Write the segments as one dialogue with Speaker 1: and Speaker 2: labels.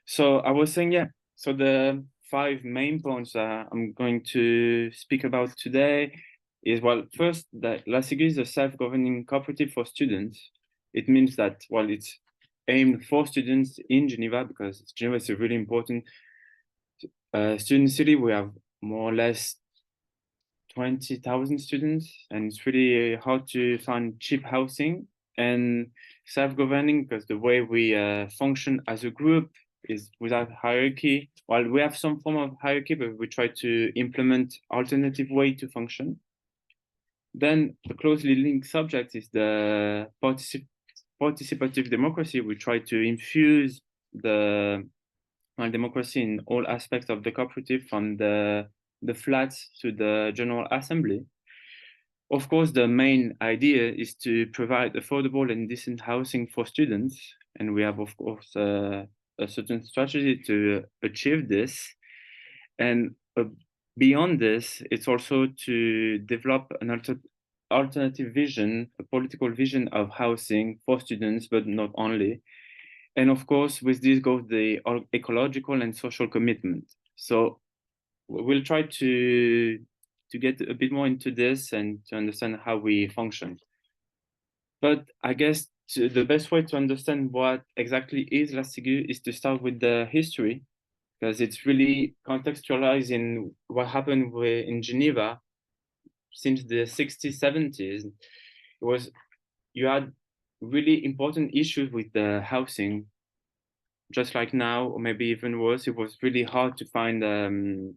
Speaker 1: So I was saying, yeah, so the five main points I'm going to speak about today is, well, first, that La Ciguë is a self-governing cooperative for students. It means that, well, it's aimed for students in Geneva, because Geneva is a really important student city. We have more or less 20,000 students, and it's really hard to find cheap housing, and self-governing because the way we function as a group is without hierarchy. While we have some form of hierarchy, but we try to implement alternative way to function. Then the closely linked subject is the participative democracy. We try to infuse the democracy in all aspects of the cooperative, from the flats to the general assembly. Of course, the main idea is to provide affordable and decent housing for students, and we have, of course, a certain strategy to achieve this. And beyond this, it's also to develop an alternative vision, a political vision of housing for students, but not only. And of course, with this goes the ecological and social commitment. So we'll try to get a bit more into this and to understand how we function. But I guess the best way to understand what exactly is La Ciguë is to start with the history, because it's really contextualized in what happened in Geneva since the 60s, 70s. You had really important issues with the housing, just like now, or maybe even worse. It was really hard to find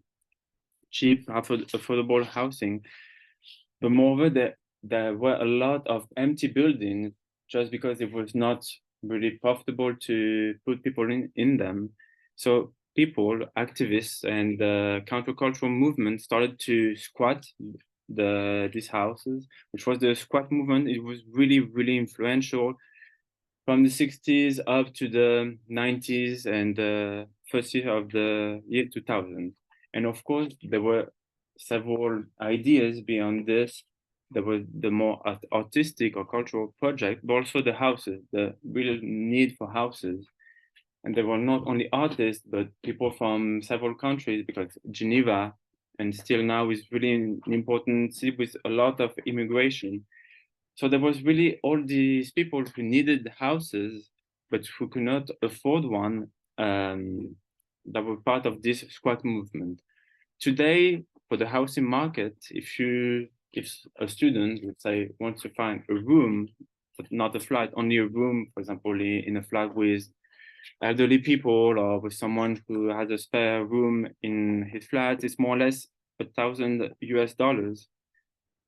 Speaker 1: cheap, affordable housing. But moreover, there were a lot of empty buildings just because it was not really profitable to put people in them. So people, activists, and the countercultural movement started to squat these houses, which was the squat movement. It was really, really influential from the 60s up to the 90s and the first year of the year 2000. And of course, there were several ideas beyond this. There was the more artistic or cultural project, but also the houses, the real need for houses. And there were not only artists, but people from several countries, because Geneva, and still now, is really an important city with a lot of immigration. So there was really all these people who needed houses, but who could not afford one, that were part of this squat movement. Today, for the housing market, if a student, let's say, wants to find a room, but not a flat, only a room, for example, in a flat with elderly people or with someone who has a spare room in his flat, it's more or less $1,000 US.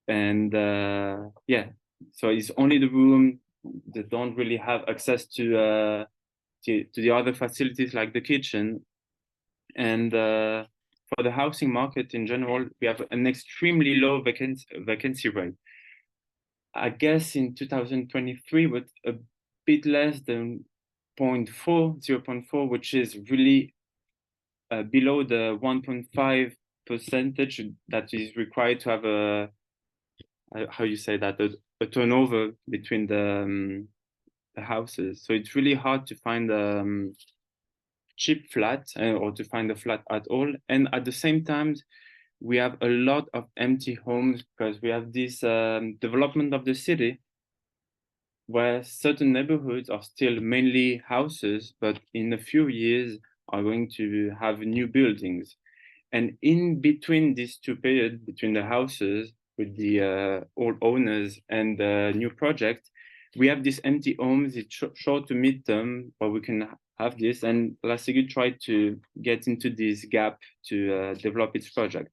Speaker 1: And yeah, so it's only the room. They don't really have access to the other facilities like the kitchen. And for the housing market in general, we have an extremely low vacancy rate. I guess in 2023, with a bit less than 0.4, which is really below the 1.5 percentage that is required to have how you say that, a turnover between the houses. So it's really hard to find cheap flat or to find a flat at all. And at the same time, we have a lot of empty homes because we have this development of the city where certain neighborhoods are still mainly houses, but in a few years are going to have new buildings. And in between these two periods, between the houses with the old owners and the new project, we have these empty homes. It's short to mid-term, but we can have this. And La Ciguë tried to get into this gap to develop its project.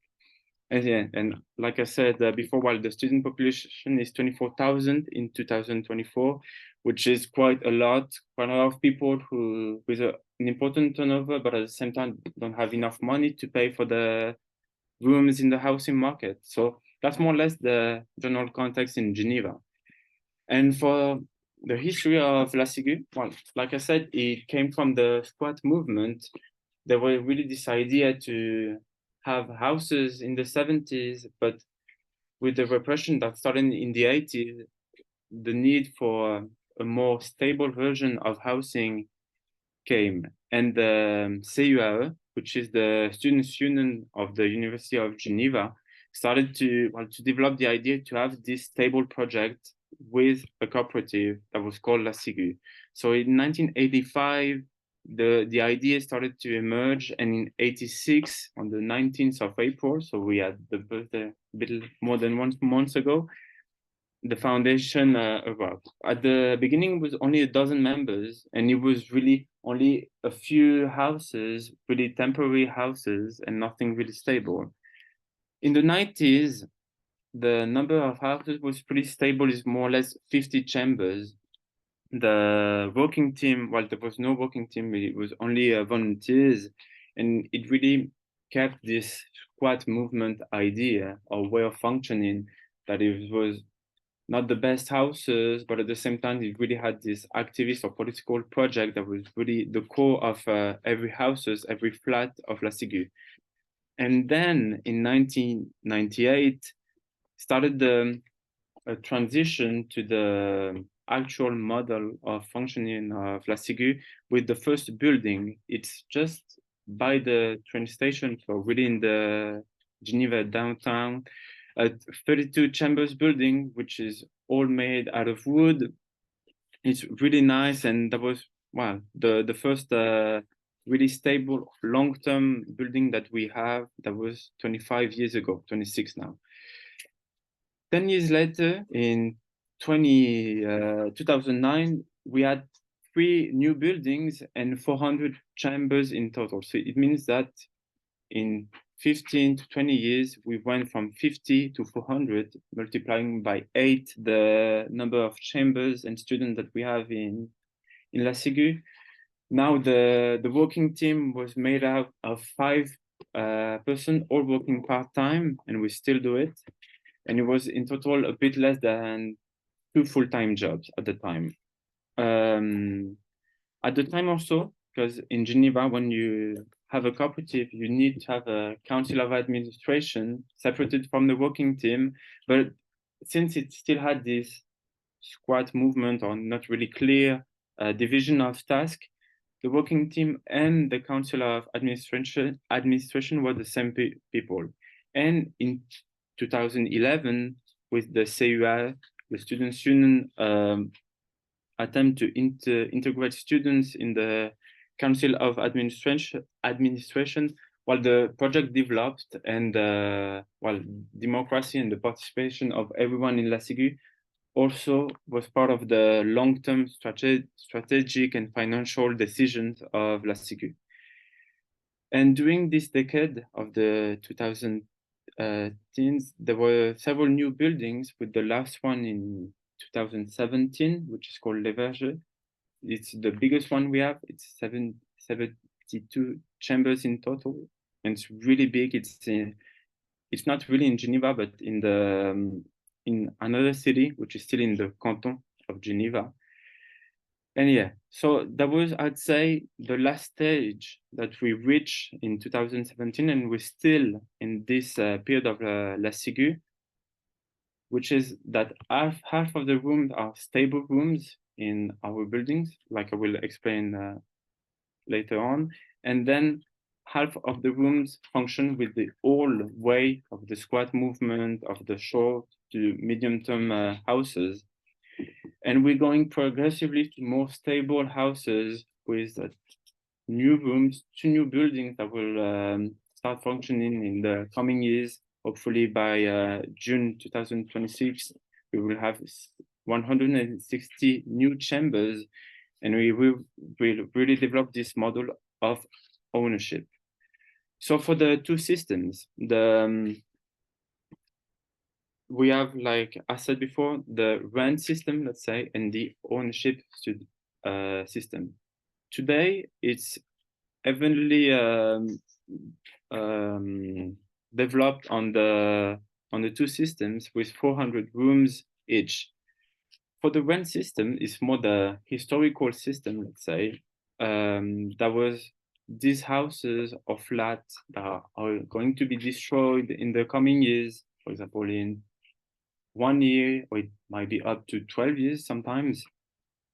Speaker 1: And yeah, and like I said before, while the student population is 24,000 in 2024, which is quite a lot of people who with an important turnover, but at the same time don't have enough money to pay for the rooms in the housing market. So that's more or less the general context in Geneva. And for the history of La Ciguë, well, like I said, it came from the squat movement. There was really this idea to have houses in the 70s, but with the repression that started in the 80s, the need for a more stable version of housing came. and the Ciguë, which is the students' union of the University of Geneva, started to develop the idea to have this stable project with a cooperative that was called La Ciguë. So in 1985, the idea started to emerge, and in 86, on the 19th of April, so we had the birthday a bit more than 1 month ago, the foundation evolved. At the beginning, it was only a dozen members, and it was really only a few houses, really temporary houses, and nothing really stable. In the 90s, the number of houses was pretty stable, is more or less 50 chambers. The working team, well, there was no working team, it was only volunteers, and it really kept this squat movement idea or way of functioning, that it was not the best houses, but at the same time, it really had this activist or political project that was really the core of every houses, every flat of La Ciguë. And then in 1998, started the transition to the actual model of functioning of La Ciguë with the first building. It's just by the train station, so really in the Geneva downtown, a 32 chambers building, which is all made out of wood. It's really nice, and that was, well, the first really stable long-term building that we have. That was 25 years ago, 26 now. 10 years later, in 2009, we had 3 new buildings and 400 chambers in total. So it means that in 15 to 20 years, we went from 50 to 400, multiplying by 8 the number of chambers and students that we have in La Ciguë. Now the working team was made out of 5 persons, all working part-time, and we still do it. And it was in total a bit less than 2 full-time jobs at the time. At the time also, because in Geneva, when you have a cooperative, you need to have a council of administration separated from the working team. But since it still had this squat movement or not really clear division of task, the working team and the council of administration were the same people. And in 2011, with the Ciguë, the students' union, attempt to integrate students in the council of administration, while the project developed, and while democracy and the participation of everyone in La Ciguë also was part of the long-term strategic and financial decisions of La Ciguë. And during this decade of the 2010s, there were several new buildings, with the last one in 2017, which is called Les Vergers. It's the biggest one we have. It's 72 chambers in total, and it's really big. It's not really in Geneva, but in another city, which is still in the canton of Geneva. And yeah, so that was, I'd say, the last stage that we reached in 2017, and we're still in this period of La Ciguë, which is that half of the rooms are stable rooms in our buildings, like I will explain later on. And then half of the rooms function with the old way of the squat movement of the short to medium-term houses. And we're going progressively to more stable houses with new rooms, 2 new buildings that will start functioning in the coming years. Hopefully by June 2026, we will have 160 new chambers, and we will really develop this model of ownership. So for the 2 systems, we have, like I said before, the rent system, let's say, and the ownership system. Today, it's evenly developed on the 2 systems with 400 rooms each. For the rent system, it's more the historical system, let's say. That was these houses or flats that are going to be destroyed in the coming years, for example, in 1 year, or it might be up to 12 years sometimes.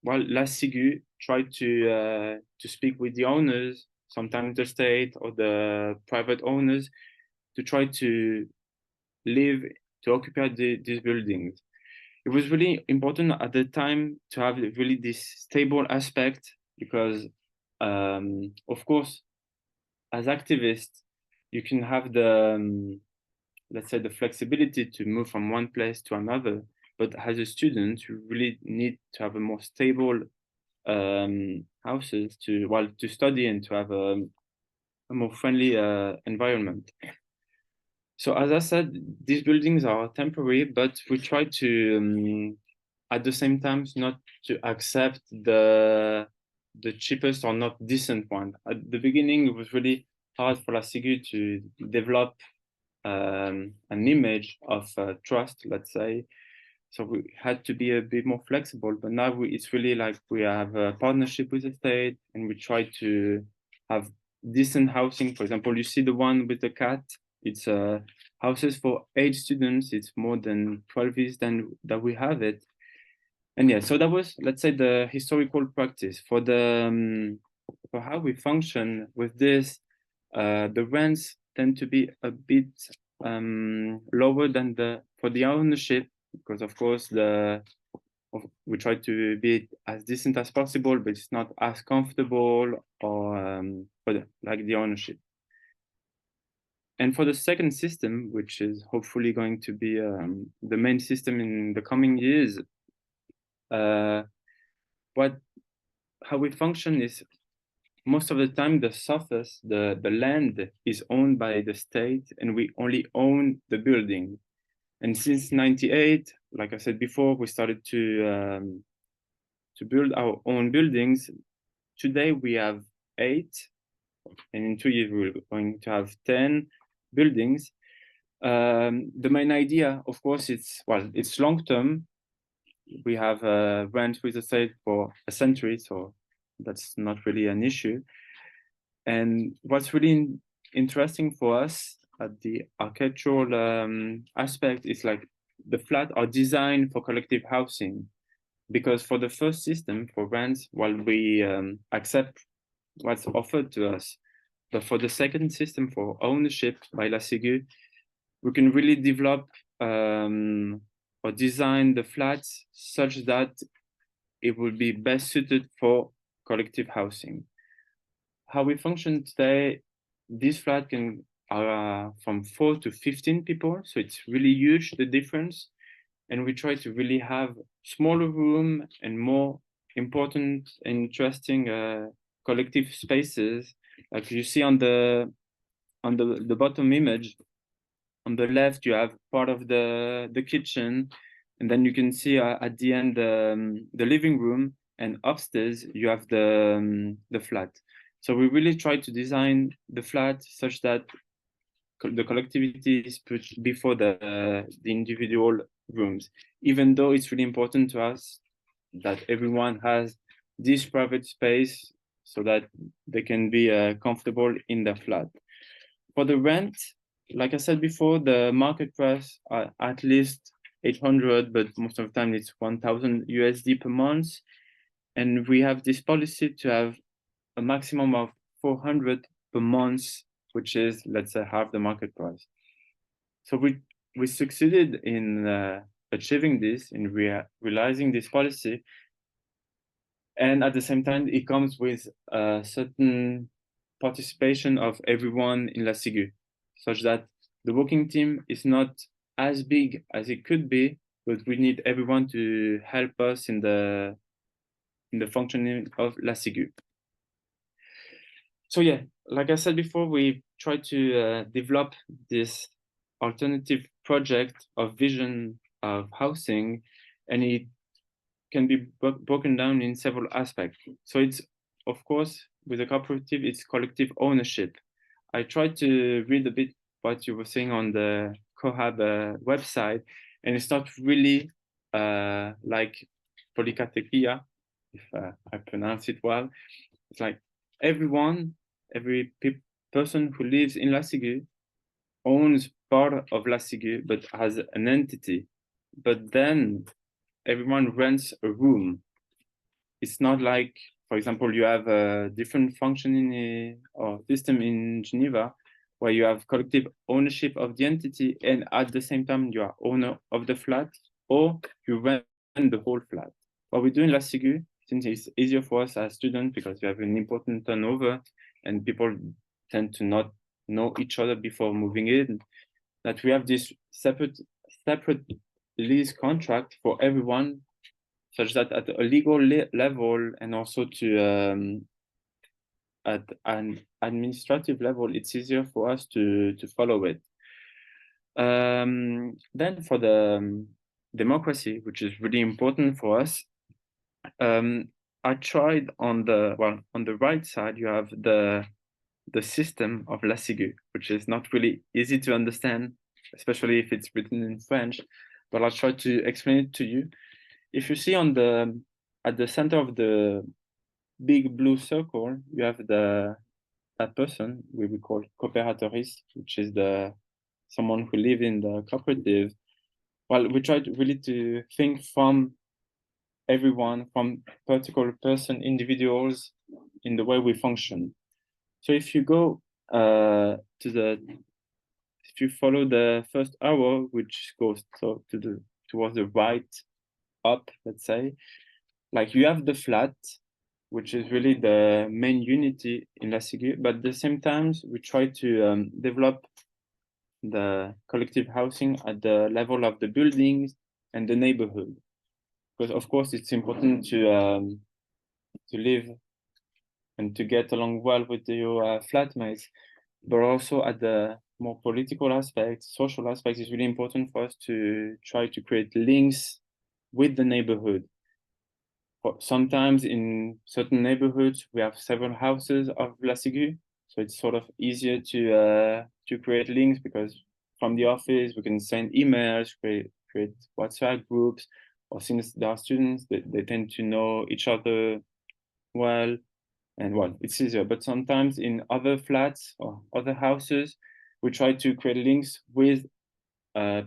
Speaker 1: well, La Ciguë tried to speak with the owners, sometimes the state or the private owners, to try to live, to occupy these buildings. It was really important at the time to have really this stable aspect because, of course, as activists, you can have the let's say the flexibility to move from one place to another, but as a student, you really need to have a more stable houses to study and to have a more friendly environment. So as I said, these buildings are temporary, but we try to at the same time not to accept the cheapest or not decent one. At the beginning, it was really hard for La Ciguë to develop an image of trust, let's say. So we had to be a bit more flexible, but now it's really like we have a partnership with the state and we try to have decent housing. For example, you see the one with the cat, it's houses for 8 students. It's more than 12 years than that we have it. And yeah, so that was, let's say, the historical practice for for how we function with this. The rents tend to be a bit lower than for the ownership because, of course, we try to be as decent as possible, but it's not as comfortable or like the ownership. And for the second system, which is hopefully going to be the main system in the coming years, how we function is most of the time the surface, the land is owned by the state and we only own the building. And since 98, like I said before, we started to build our own buildings. Today we have 8, and in 2 years we're going to have 10 buildings. The main idea, of course, it's long term. We have rent with the state for a century, so that's not really an issue. And what's really interesting for us at the architectural aspect is like the flat are designed for collective housing, because for the first system for rents, while we accept what's offered to us, but for the second system for ownership by La Ciguë, we can really develop or design the flats such that it will be best suited for collective housing. How we function today, this flat can from 4 to 15 people, so it's really huge, the difference. And we try to really have smaller room and more important and interesting collective spaces. Like you see on the bottom image, on the left you have part of the kitchen, and then you can see at the end the living room, and upstairs you have the flat. So we really try to design the flat such that the collectivity is put before the individual rooms, even though it's really important to us that everyone has this private space so that they can be comfortable in the flat. For the rent, like I said before, the market price are at least 800, but most of the time it's 1,000 USD per month. And we have this policy to have a maximum of 400 per month, which is, let's say, half the market price. So we succeeded in achieving this, in realizing this policy. And at the same time, it comes with a certain participation of everyone in La Ciguë, such that the working team is not as big as it could be, but we need everyone to help us in the functioning of La Ciguë. So yeah, like I said before, we try to develop this alternative project of vision of housing, and it can be broken down in several aspects. So it's, of course, with a cooperative, it's collective ownership. I tried to read a bit what you were saying on the CoHab website, and it's not really like polykatekia, if I pronounce it well. It's like every person who lives in La Ciguë owns part of La Ciguë, but has an entity. But then everyone rents a room. it's not like, for example, you have a different function in or system in Geneva where you have collective ownership of the entity and at the same time you are owner of the flat, or you rent the whole flat. What we do in La Ciguë, since it's easier for us as students because we have an important turnover and people tend to not know each other before moving in, that we have this separate lease contract for everyone, such that at a legal level and also to at an administrative level, it's easier for us to follow it. Then for the democracy, which is really important for us, I tried on the right side, you have the system of La Ciguë, which is not really easy to understand, especially if it's written in French, but I'll try to explain it to you. If you see on at the center of the big blue circle, you have that person we call cooperative, which is someone who live in the cooperative. Well, we try really to think from everyone, from particular person, individuals, in the way we function. So if you go if you follow the first arrow, which goes towards the right up, let's say, like you have the flat, which is really the main unity in La Ciguë, but at the same time, we try to develop the collective housing at the level of the buildings and the neighborhood. Because of course it's important to live and to get along well with your flatmates, but also at the more political aspects, social aspects, it's really important for us to try to create links with the neighborhood. Sometimes in certain neighborhoods, we have several houses of La Ciguë, so it's sort of easier to create links because from the office, we can send emails, create WhatsApp groups, or since there are students, they tend to know each other well, and well, it's easier. But sometimes in other flats or other houses, we try to create links with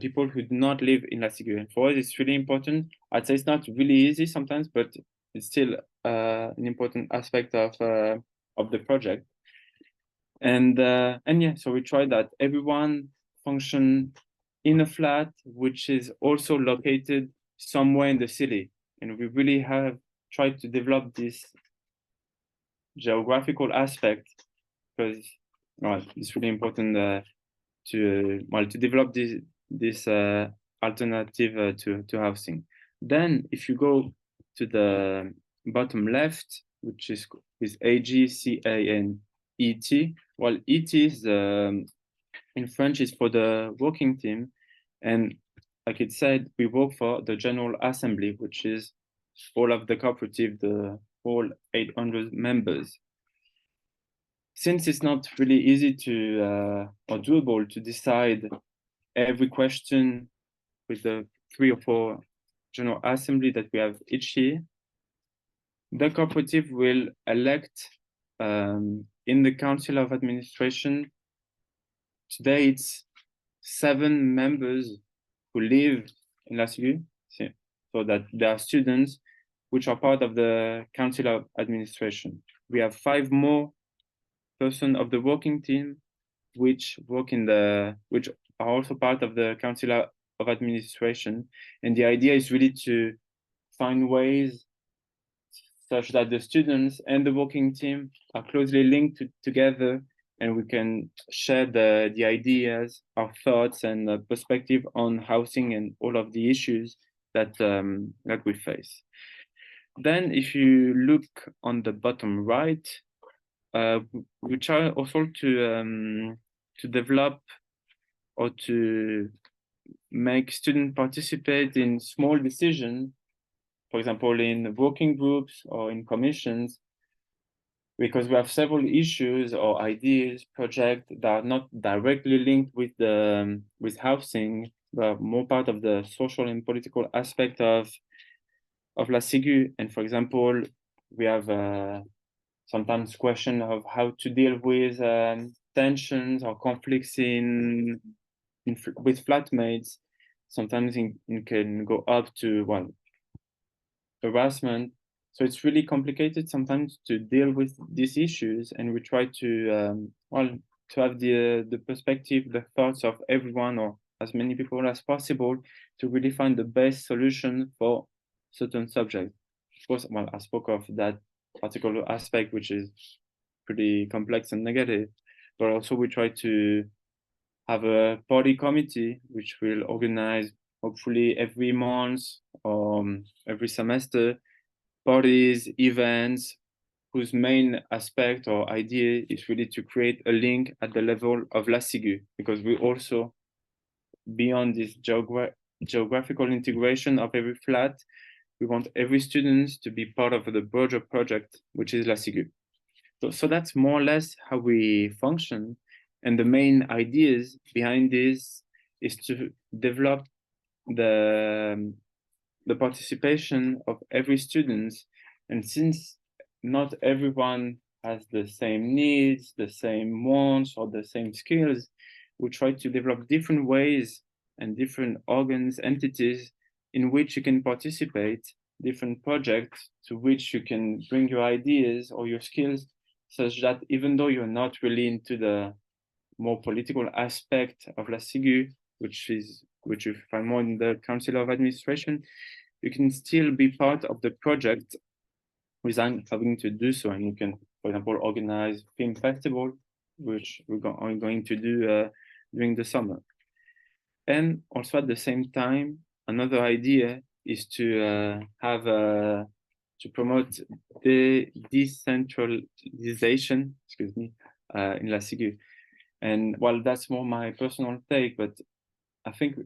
Speaker 1: people who do not live in La Ciguë. And for us, it's really important. I'd say it's not really easy sometimes, but it's still an important aspect of the project. And yeah, so we try that everyone function in a flat, which is also located somewhere in the city. And we really have tried to develop this geographical aspect because it's really important to develop this alternative to housing. Then if you go to the bottom left, which is AGCANET, well, ET is in French is for the working team, and like it said, we work for the General Assembly, which is all of the cooperative, the whole 800 members. Since it's not really easy to or doable to decide every question with the 3 or 4 General Assembly that we have each year, the cooperative will elect in the Council of Administration. Today it's 7 members who live in La Ciguë, so that they are students which are part of the Council of Administration. We have 5 more persons of the working team which which are also part of the Council of Administration. And the idea is really to find ways such that the students and the working team are closely linked together, and we can share the ideas, our thoughts, and perspective on housing and all of the issues that we face. Then, if you look on the bottom right, we try also to develop or to make students participate in small decisions, for example, in working groups or in commissions, because we have several issues or ideas, projects that are not directly linked with housing, but more part of the social and political aspect of La Ciguë. And for example, we have sometimes question of how to deal with tensions or conflicts with flatmates. Sometimes it can go up to harassment. So it's really complicated sometimes to deal with these issues, and we try to to have the perspective, the thoughts of everyone or as many people as possible to really find the best solution for certain subject. Of course, well, I spoke of that particular aspect, which is pretty complex and negative, but also we try to have a party committee which will organize hopefully every month or every semester parties, events, whose main aspect or idea is really to create a link at the level of La Ciguë, because we also, beyond this geographical integration of every flat, we want every student to be part of the broader project, which is La Ciguë. So that's more or less how we function. And the main ideas behind this is to develop the participation of every student. And since not everyone has the same needs, the same wants, or the same skills, we try to develop different ways and different organs, entities in which you can participate, different projects to which you can bring your ideas or your skills, such that even though you're not really into the more political aspect of La Ciguë, which you find more in the Council of Administration, you can still be part of the project without having to do so. And you can, for example, organize film festival, which are going to do during the summer. And also at the same time, another idea is to to promote the decentralization, excuse me, in La Ciguë. And well, that's more my personal take, but I think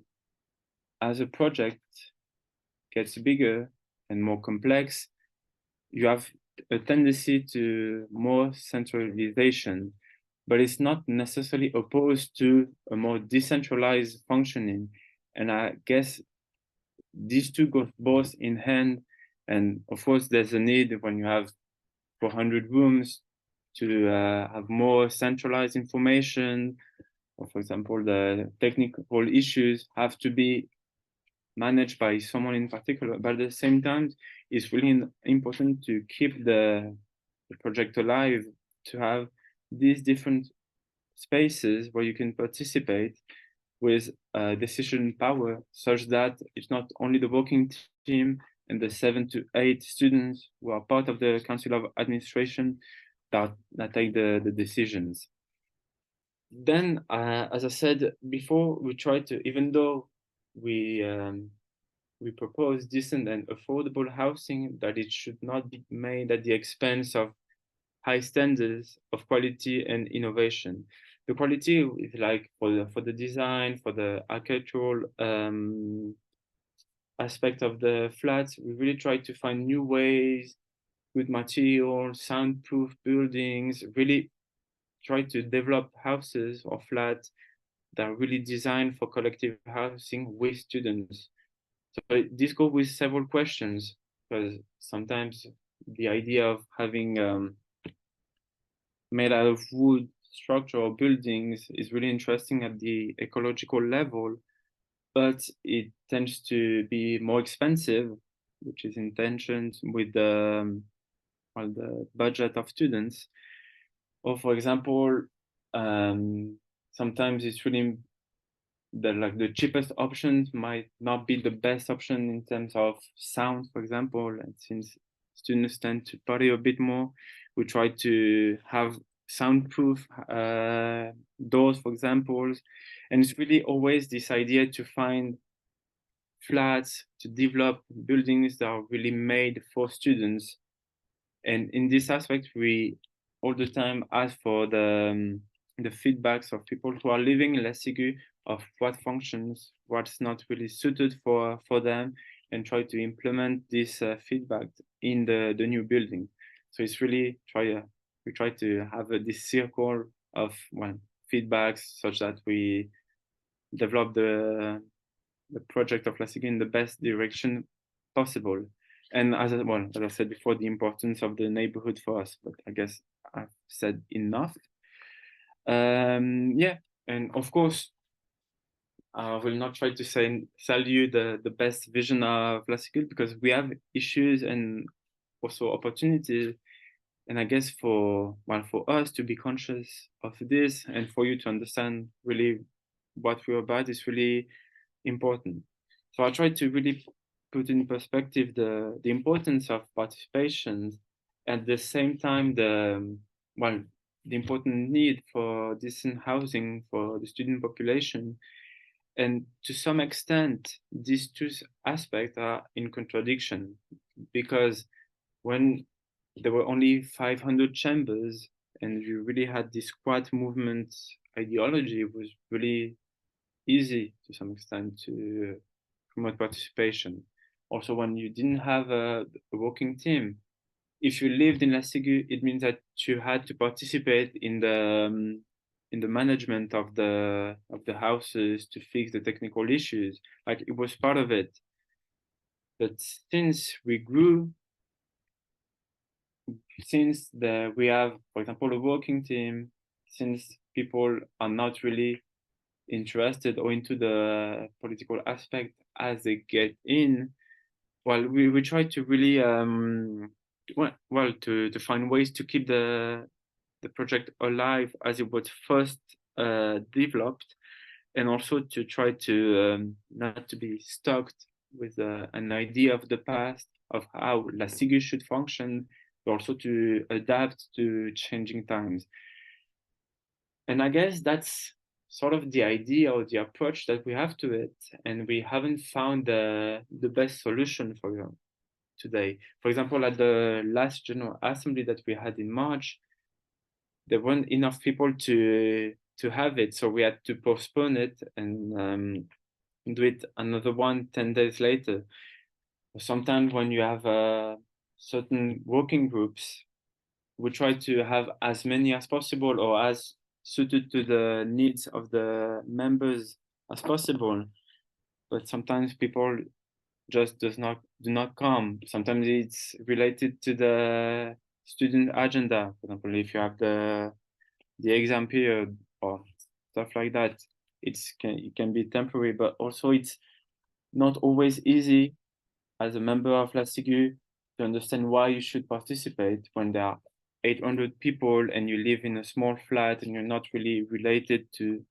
Speaker 1: as a project gets bigger and more complex, you have a tendency to more centralization, but it's not necessarily opposed to a more decentralized functioning. And I guess these two go both in hand. And of course, there's a need when you have 400 rooms to have more centralized information, or for example, the technical issues have to be managed by someone in particular. But at the same time, it's really important to keep the project alive, to have these different spaces where you can participate with decision power, such that it's not only the working team and the 7 to 8 students who are part of the Council of Administration that take the decisions. Then, as I said before, we try to, even though we propose decent and affordable housing, that it should not be made at the expense of high standards of quality and innovation. The quality is like for the design, for the architectural aspect of the flats. We really try to find new ways, good materials, soundproof buildings, really try to develop houses or flats that are really designed for collective housing with students. So this goes with several questions, because sometimes the idea of having made out of wood structure or buildings is really interesting at the ecological level, but it tends to be more expensive, which is in tension with the budget of students. Or for example, sometimes it's really the cheapest options might not be the best option in terms of sound, for example. And since students tend to party a bit more, we try to have soundproof doors, for example. And it's really always this idea to find flats, to develop buildings that are really made for students. And in this aspect, we all the time ask for the feedbacks of people who are living in La Ciguë, of what functions, what's not really suited for them, and try to implement this feedback in the new building. So it's really we try to have this circle of feedbacks, such that we develop the project of La Ciguë in the best direction possible. And as I said before, the importance of the neighborhood for us, but I guess I've said enough. Yeah, and of course, I will not try to sell you the best vision of La Ciguë, because we have issues and also opportunities. And I guess for us to be conscious of this and for you to understand really what we're about is really important. So I try to really put in perspective the importance of participation, at the same time the important need for decent housing for the student population. And to some extent, these two aspects are in contradiction, because when there were only 500 chambers and you really had this quiet movement ideology, it was really easy to some extent to promote participation. Also, when you didn't have a working team, if you lived in La Ciguë, it means that you had to participate in the management of the houses to fix the technical issues. Like, it was part of it. But since we grew, since we have, for example, a working team, since people are not really interested or into the political aspect as they get in, well, we try to really to find ways to keep the project alive as it was first developed, and also to try to not to be stuck with an idea of the past of how La Ciguë should function, but also to adapt to changing times. And I guess that's sort of the idea or the approach that we have to it, and we haven't found the best solution for today. For example, at the last General Assembly that we had in March, there weren't enough people to have it, so we had to postpone it and do it another one 10 days later. Sometimes when you have certain working groups, we try to have as many as possible or as suited to the needs of the members as possible. But sometimes people just do not come. Sometimes it's related to the student agenda. For example, if you have the exam period or stuff like that, it can be temporary, but also it's not always easy as a member of La Ciguë to understand why you should participate when there are 800 people and you live in a small flat and you're not really related to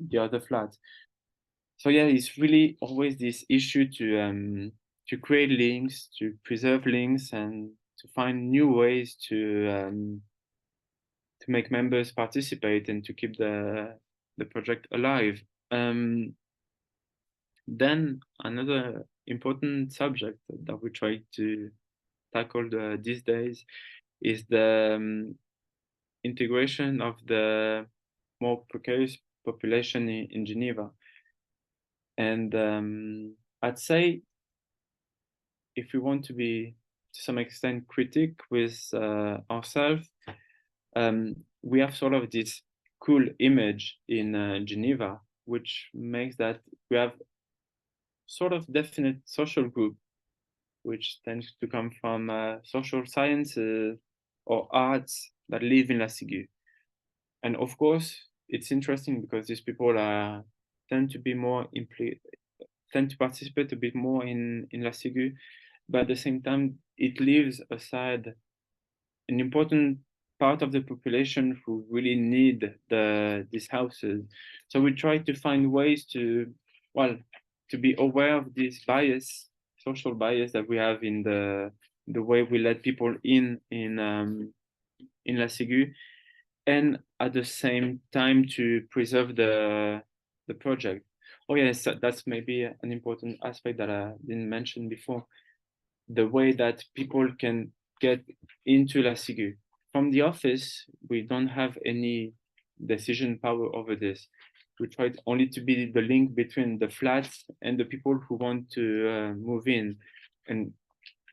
Speaker 1: the other flats. So yeah, it's really always this issue to create links, to preserve links, and to find new ways to make members participate and to keep the project alive. Then another important subject that we try to tackle these days is the integration of the more precarious population in Geneva. And I'd say, if we want to be to some extent critic with ourselves, we have sort of this cool image in Geneva, which makes that we have sort of definite social group, which tends to come from social sciences or arts that live in La Ciguë. And of course, it's interesting because these people tend to be more tend to participate a bit more in La Ciguë, but at the same time, it leaves aside an important part of the population who really need these houses. So we try to find ways to be aware of this bias, social bias that we have in the way we let people in La Ciguë, and at the same time to preserve the project. Oh yes, that's maybe an important aspect that I didn't mention before. The way that people can get into La Ciguë. From the office, we don't have any decision power over this. We try only to be the link between the flats and the people who want to move in. And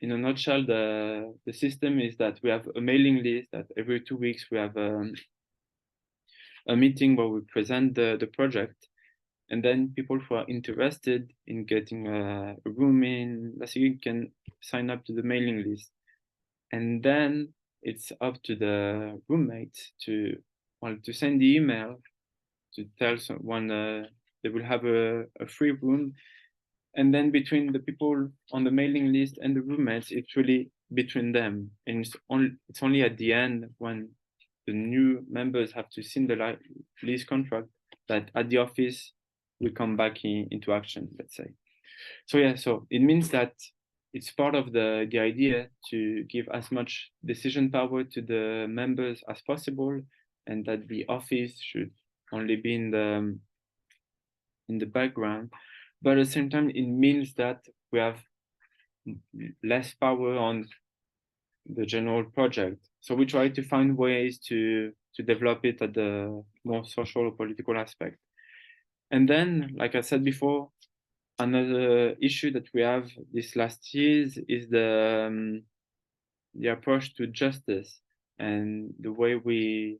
Speaker 1: in a nutshell, the system is that we have a mailing list that every 2 weeks we have a meeting where we present the project. And then people who are interested in getting a room in La Ciguë can sign up to the mailing list. And then it's up to the roommates to send the email to tell someone they will have a free room. And then between the people on the mailing list and the roommates, it's really between them, and it's only at the end when the new members have to sign the lease contract that at the office we come back into action, let's say. So yeah, so it means that it's part of the idea to give as much decision power to the members as possible, and that the office should only be in the background. But at the same time, it means that we have less power on the general project. So we try to find ways to develop it at the more social or political aspect. And then, like I said before, another issue that we have this last years is the approach to justice and the way we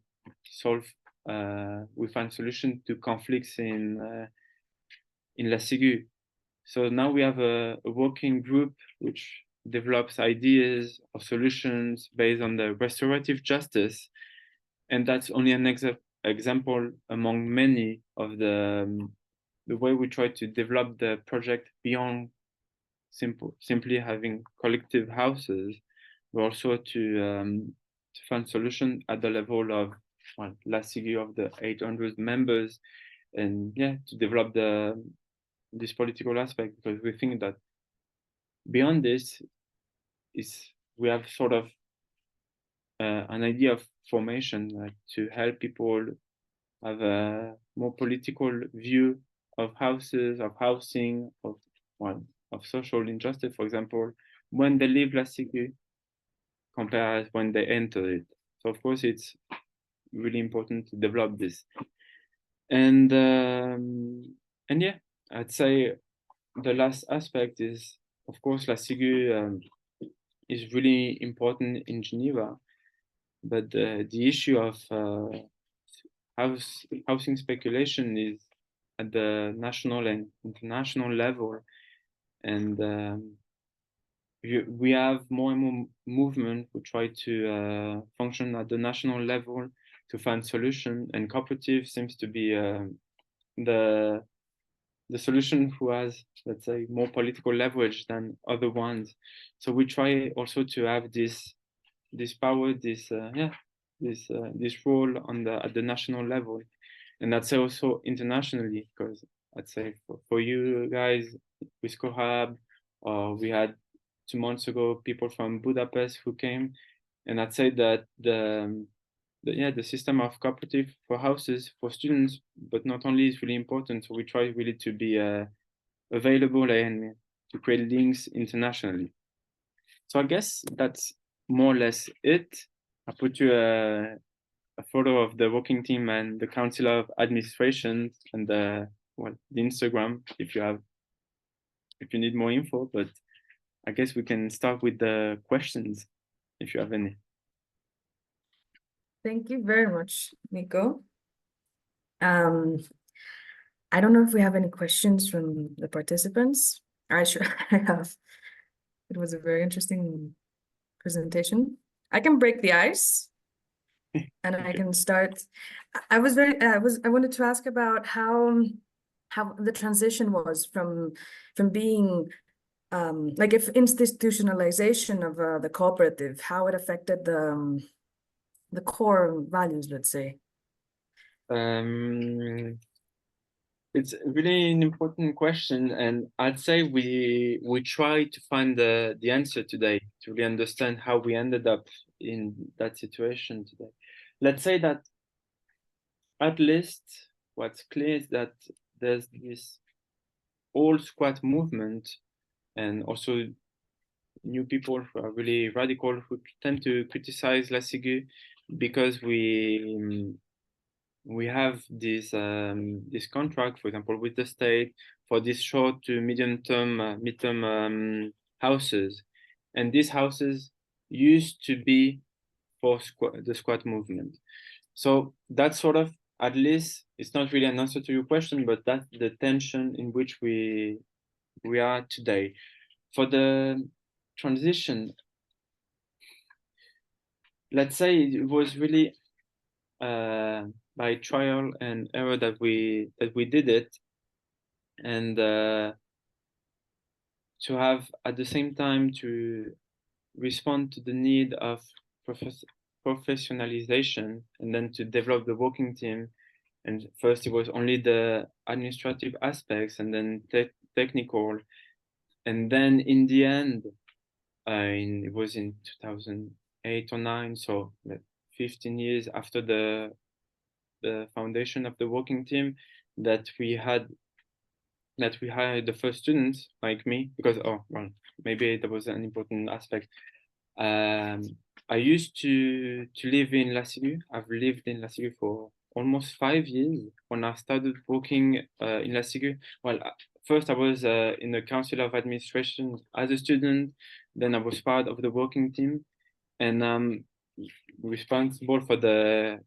Speaker 1: find solutions to conflicts in La Ciguë. So now we have a working group which develops ideas or solutions based on the restorative justice, and that's only an example among many of the way we try to develop the project beyond simply having collective houses, but also to find solution at the level of La Ciguë of the 800 members, and yeah, to develop this political aspect, because we think that beyond this we have sort of an idea of formation, like to help people have a more political view of houses, of housing, of social injustice, for example, when they leave La Ciguë compared when they enter it. So of course it's really important to develop this. And yeah, I'd say the last aspect is, of course, La Ciguë is really important in Geneva, but the issue of housing speculation is at the national and international level, and we have more and more movement who try to function at the national level to find solution, and cooperative seems to be the solution who has, let's say, more political leverage than other ones. So we try also to have this power, this role at the national level, and that's also internationally, because I'd say for you guys with CoHab, we had 2 months ago people from Budapest who came, and I'd say that the system of cooperative for houses for students, but not only, is really important. So we try really to be available and to create links internationally. So I guess that's more or less it. I put you a photo of the working team and the council of administration and the Instagram if you need more info. But I guess we can start with the questions if you have any.
Speaker 2: Thank you very much, Nico. I don't know if we have any questions from the participants. I have. It was a very interesting presentation. I can break the ice, and I can start. I wanted to ask about how the transition was from being like, if institutionalization of the cooperative, how it affected the core values, let's say.
Speaker 1: It's really an important question, and I'd say we try to find the answer today to really understand how we ended up in that situation today. Let's say that at least what's clear is that there's this old squat movement, and also new people who are really radical who tend to criticize La Ciguë because we have this contract, for example, with the state for this short to midterm houses, and these houses used to be for the squat movement. So that's sort of, at least it's not really an answer to your question, but that's the tension in which we are today. For the transition, let's say it was really by trial and error that we did it, and to have at the same time to respond to the need of professionalization, and then to develop the working team. And first it was only the administrative aspects, and then technical, and then in the end, it was in 2008 or 9, so 15 years after the foundation of the working team, that we hired the first students like me, because maybe that was an important aspect. I used to live in La Ciguë. I've lived in La Ciguë for almost 5 years. When I started working in La Ciguë, well, first I was in the Council of Administration as a student, then I was part of the working team, and responsible for the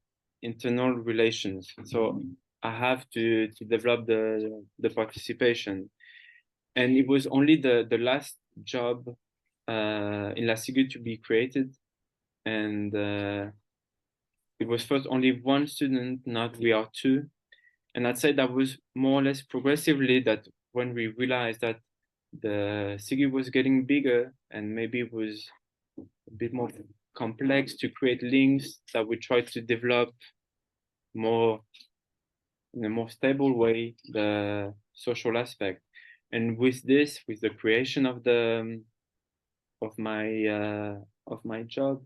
Speaker 1: internal relations. So I have to develop the participation. And it was only the last job in La Ciguë to be created. And it was first only one student, now we are two. And I'd say that was more or less progressively that when we realized that the Ciguë was getting bigger and maybe it was a bit more complex to create links, that we tried to develop more in a more stable way the social aspect. And with this, with the creation of my job,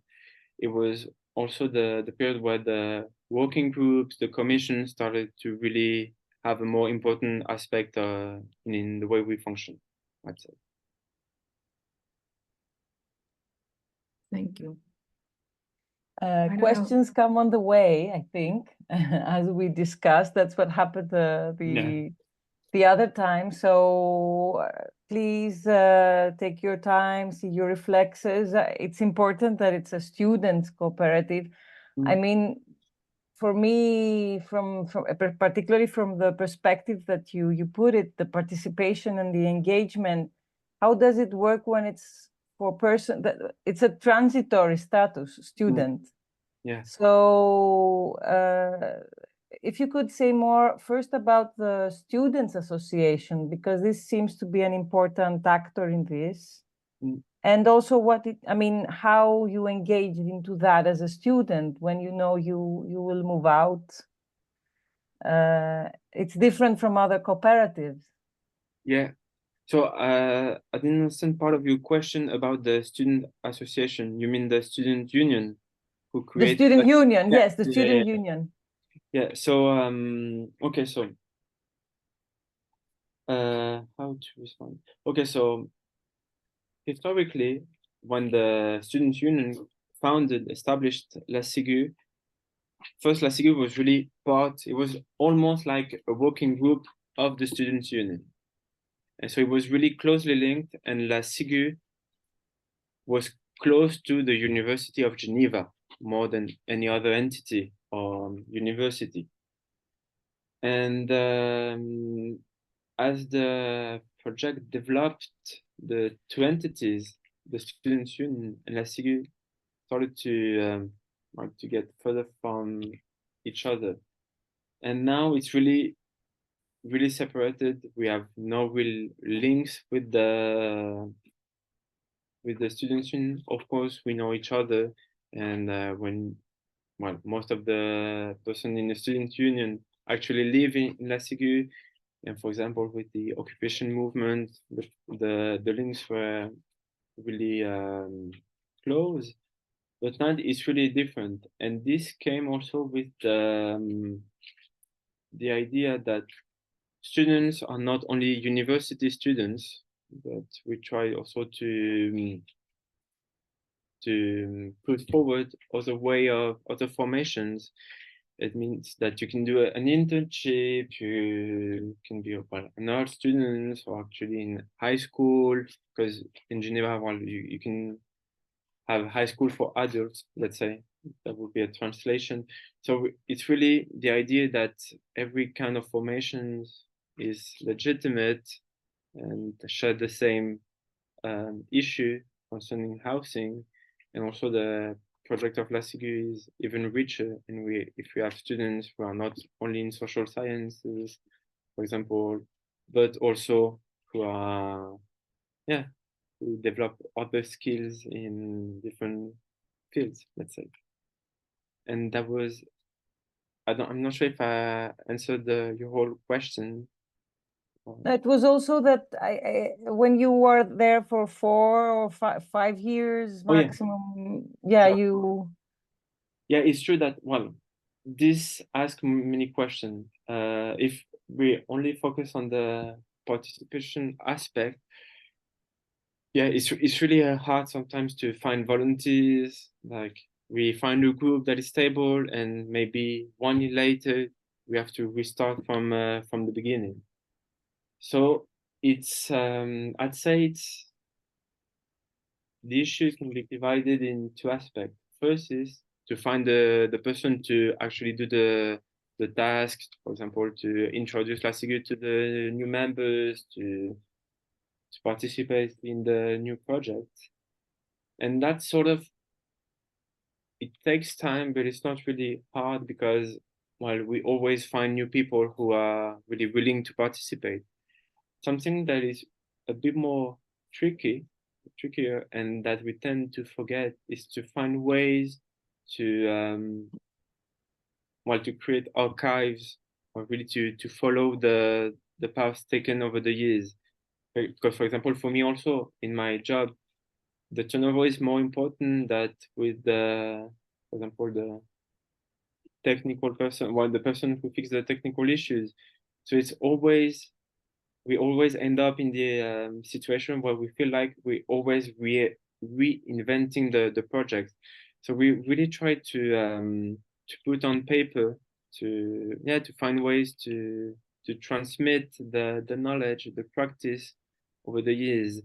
Speaker 1: it was also the period where the working groups, the commission started to really have a more important aspect in the way we function, I'd say.
Speaker 2: Thank you.
Speaker 3: Questions come on the way, I think, as we discussed. That's what happened the other time. So please take your time, see your reflexes. It's important that it's a student cooperative. I mean, for me, particularly from the perspective that you put it, the participation and the engagement, how does it work when it's for person that it's a transitory status student?
Speaker 1: Yeah.
Speaker 3: So if you could say more first about the Students Association, because this seems to be an important actor in this. And also how you engage into that as a student when you know you will move out. It's different from other cooperatives.
Speaker 1: Yeah. So I didn't understand part of your question about the student association. You mean the student union who created
Speaker 3: the student union? Yes, the student union.
Speaker 1: Yeah. So okay. So how to respond? Okay. So historically, when the student union established La Ciguë, first La Ciguë was really it was almost like a working group of the students union. And so it was really closely linked, and La Ciguë was close to the University of Geneva more than any other entity or university. And as the project developed, the two entities, the Students' Union and La Ciguë, started to get further from each other. And now it's really separated. We have no real links with the Students' Union. Of course, we know each other, and most of the person in the Student Union actually live in La Ciguë. And for example, with the occupation movement, the links were really close. But now it's really different. And this came also with the idea that students are not only university students, but we try also to put forward other formations. It means that you can do an internship, you can be an art student, or actually in high school, because in Geneva, you can have high school for adults, let's say. That would be a translation. So it's really the idea that every kind of formation is legitimate and share the same issue concerning housing. And also the project of La Ciguë is even richer, and if we have students who are not only in social sciences, for example, but also who are to develop other skills in different fields, let's say. And that was, I'm not sure if I answered your whole question.
Speaker 3: It was also that when you were there for 4 or 5 years maximum,
Speaker 1: Yeah, it's true that, well, this asks many questions. If we only focus on the participation aspect, yeah, it's really hard sometimes to find volunteers. Like, we find a group that is stable, and maybe 1 year later we have to restart from the beginning. So it's I'd say the issue can be divided in 2 aspects. First is to find the person to actually do the tasks, for example, to introduce La Ciguë to the new members, to participate in the new project. And that's sort of, it takes time, but it's not really hard because, well, we always find new people who are really willing to participate. Something that is a bit more trickier, and that we tend to forget, is to find ways to to create archives, or really to follow the paths taken over the years. Because, for example, for me also in my job, the turnover is more important that with the, for example, the technical person, the person who fixes the technical issues. So it's always, we always end up in the situation where we feel like we always reinventing the project. So we really try to put on paper, to find ways to transmit the knowledge, the practice over the years.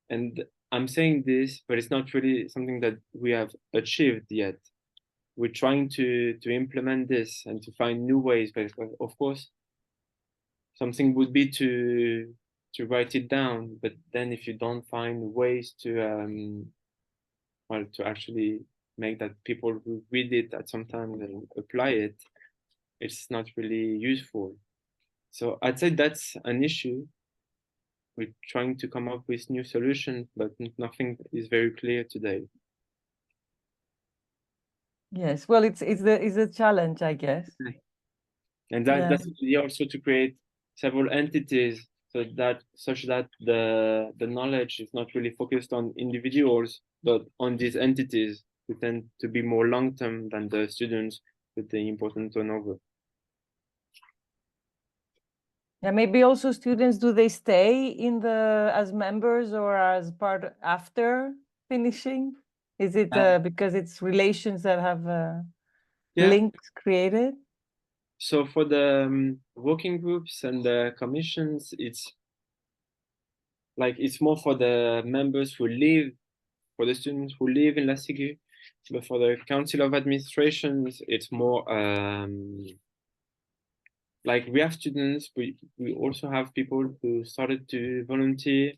Speaker 1: And I'm saying this, but it's not really something that we have achieved yet. We're trying to implement this and to find new ways, but of course, something would be to write it down, but then if you don't find ways to to actually make that people who read it at some time and apply it, it's not really useful. So I'd say that's an issue. We're trying to come up with new solutions, but nothing is very clear today.
Speaker 3: Yes, well, it's a challenge, I guess.
Speaker 1: And that's also to create several entities, such that the knowledge is not really focused on individuals, but on these entities who tend to be more long-term than the students with the important turnover.
Speaker 3: Yeah, maybe also students, do they stay in as members or as part after finishing? Is it because it's relations that have links created?
Speaker 1: So for the working groups and the commissions, it's more for the members who live, for the students who live in La Ciguë. But for the Council of Administrations, it's more we have students, but we also have people who started to volunteer,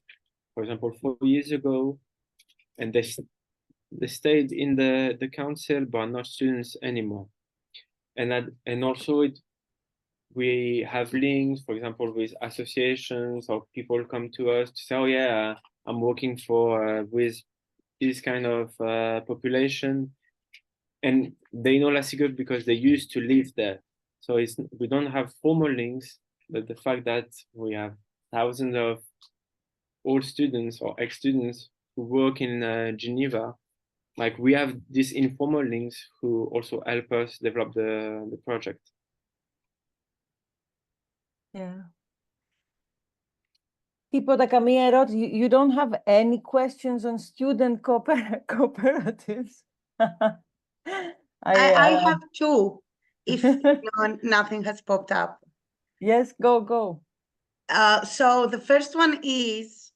Speaker 1: for example, 4 years ago, and they stayed in the council but are not students anymore. And also we have links, for example, with associations, or people come to us to say, oh yeah, I'm working for with this kind of population, and they know La Ciguë because they used to live there. So we don't have formal links, but the fact that we have thousands of old students or ex-students who work in Geneva, we have these informal links who also help us develop the project.
Speaker 3: Yeah. Tipo da Camilla wrote, you don't have any questions on student cooperatives?
Speaker 4: I have 2, if nothing has popped up.
Speaker 3: Yes, go.
Speaker 4: So the first one is,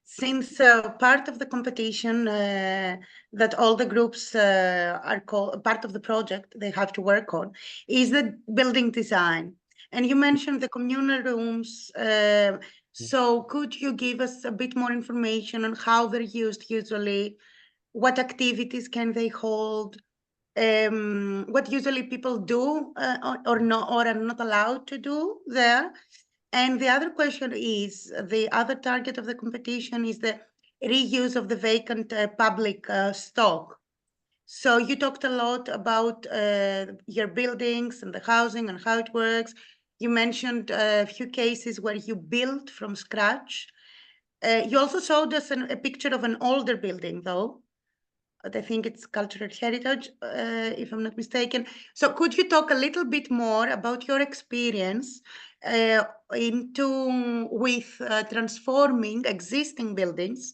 Speaker 4: since part of the competition that all the groups are called part of the project they have to work on is the building design. And you mentioned the communal rooms. So could you give us a bit more information on how they're used usually? What activities can they hold? What usually people do or are not allowed to do there? And the other question is, the other target of the competition is the reuse of the vacant public stock. So you talked a lot about your buildings and the housing and how it works. You mentioned a few cases where you built from scratch. You also showed us a picture of an older building, though. I think it's cultural heritage, if I'm not mistaken. So could you talk a little bit more about your experience with transforming existing buildings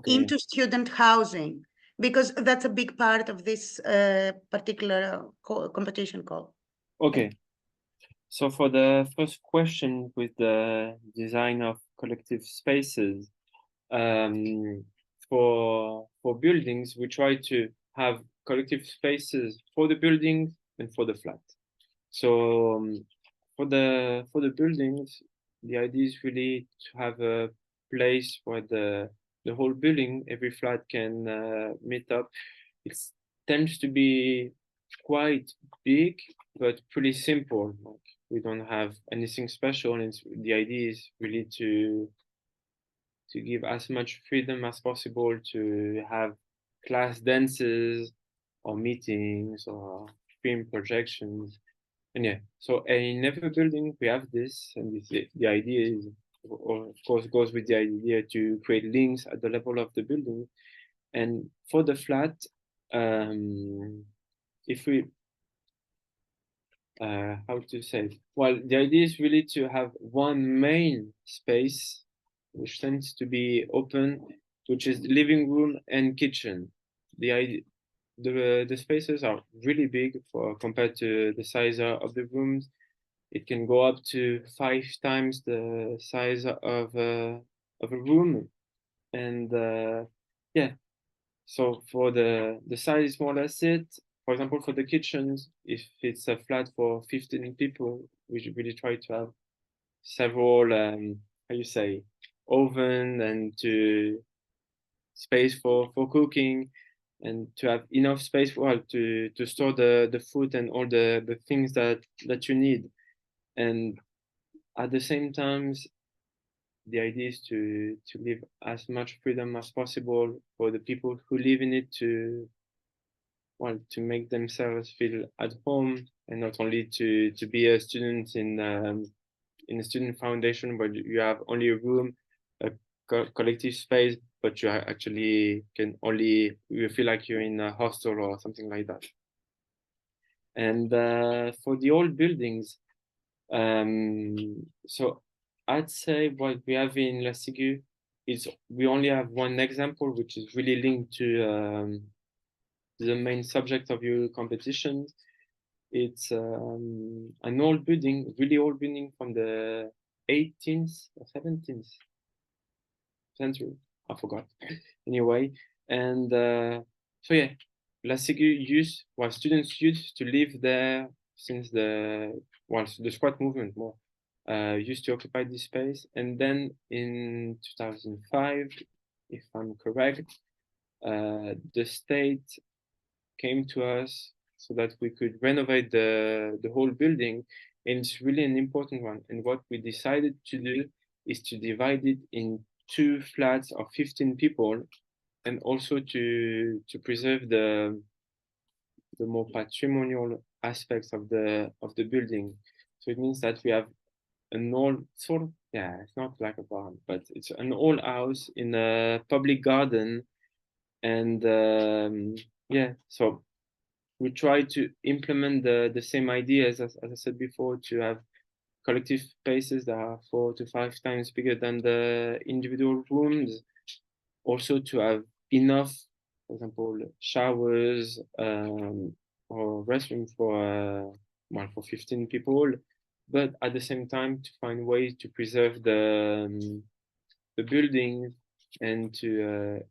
Speaker 4: into student housing? Because that's a big part of this particular competition call.
Speaker 1: Okay. So for the first question with the design of collective spaces, for buildings, we try to have collective spaces for the buildings and for the flat. So for the buildings, the idea is really to have a place where the whole building, every flat can meet up. It tends to be quite big, but pretty simple. Like, we don't have anything special, and the idea is really to give as much freedom as possible to have class dances or meetings or film projections. And yeah, so in every building we have this, and the idea is, of course, goes with the idea to create links at the level of the building. And for the flat, if we how to say it? Well, the idea is really to have one main space which tends to be open, which is living room and kitchen. The spaces are really big compared to the size of the rooms. It can go up to 5 times the size of a room, and yeah. So for the size is more or less it. For example, for the kitchens, if it's a flat for 15 people, we really try to have several how you say, oven and to space for cooking, and to have enough space to store the food and all the things that you need. And at the same time, the idea is to leave as much freedom as possible for the people who live in it to make themselves feel at home, and not only to be a student in a student foundation where you have only a room, a collective space, but you actually you feel like you're in a hostel or something like that. And for the old buildings, so I'd say what we have in La Ciguë is we only have one example, which is really linked to the main subject of your competition. It's an old building, really old building from the 18th or 17th century. I forgot. Anyway, and so yeah, La Ciguë students used to live there since the squat movement more used to occupy this space, and then in 2005, if I'm correct, the state came to us so that we could renovate the whole building, and it's really an important one. And what we decided to do is to divide it in 2 flats of 15 people, and also to preserve the more patrimonial aspects of the building. So it means that we have an old sort of, yeah, it's not like a barn, but it's an old house in a public garden, and yeah, so we try to implement the same ideas as I said before, to have collective spaces that are 4 to 5 times bigger than the individual rooms. Also to have enough, for example, showers or restrooms for 15 people, but at the same time to find ways to preserve the building, and to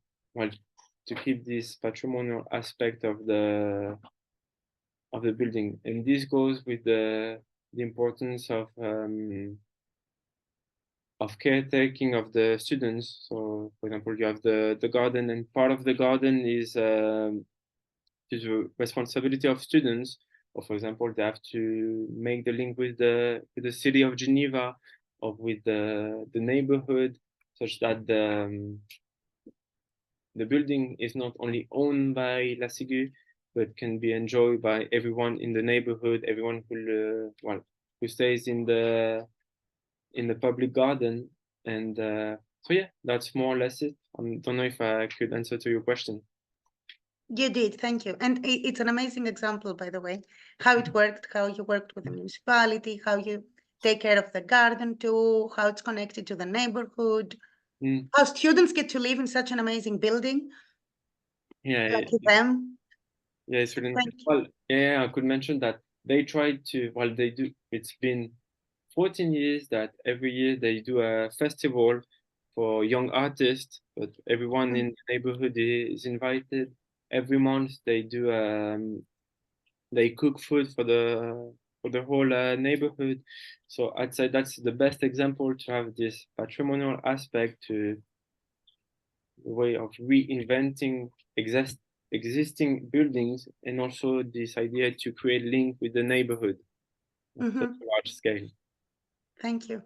Speaker 1: keep this patrimonial aspect of the building. And this goes with the importance of caretaking of the students. So, for example, you have the garden, and part of the garden is the responsibility of students. Or, for example, they have to make the link with the city of Geneva of with the neighborhood, such that the building is not only owned by La Ciguë, but can be enjoyed by everyone in the neighborhood, everyone who stays in the public garden. And so yeah, that's more or less it. I don't know if I could answer to your question.
Speaker 4: You did, thank you. And it's an amazing example, by the way, how it worked, how you worked with the municipality, how you take care of the garden too, how it's connected to the neighborhood, how students get to live in such an amazing building.
Speaker 1: Yeah,
Speaker 4: Lucky them.
Speaker 1: yeah, it's really well. Yeah, I could mention that they tried to. Well, they do. It's been 14 years that every year they do a festival for young artists, but everyone in the neighborhood is invited. Every month they do they cook food for the whole neighborhood. So I'd say that's the best example to have this patrimonial aspect to the way of reinventing existing buildings, and also this idea to create link with the neighborhood at such a large scale.
Speaker 4: Thank you.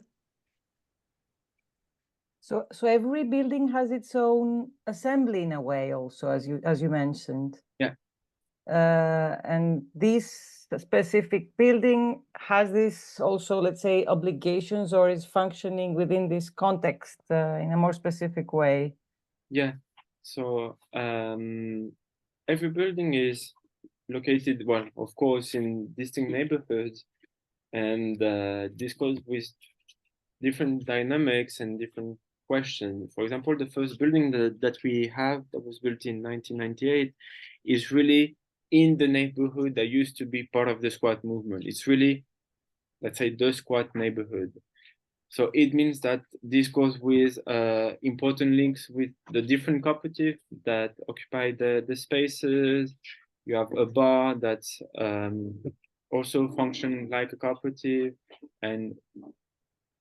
Speaker 3: So every building has its own assembly in a way, also, as you mentioned.
Speaker 1: Yeah.
Speaker 3: And this specific building has this also, let's say, obligations, or is functioning within this context in a more specific way.
Speaker 1: Yeah. So every building is located, well, of course, in distinct neighborhoods, and this goes with different dynamics and different questions. For example, the first building that we have, that was built in 1998, is really in the neighborhood that used to be part of the squat movement. It's really, let's say, the squat neighborhood. So it means that this goes with important links with the different cooperatives that occupy the spaces. You have a bar that's also function like a cooperative. And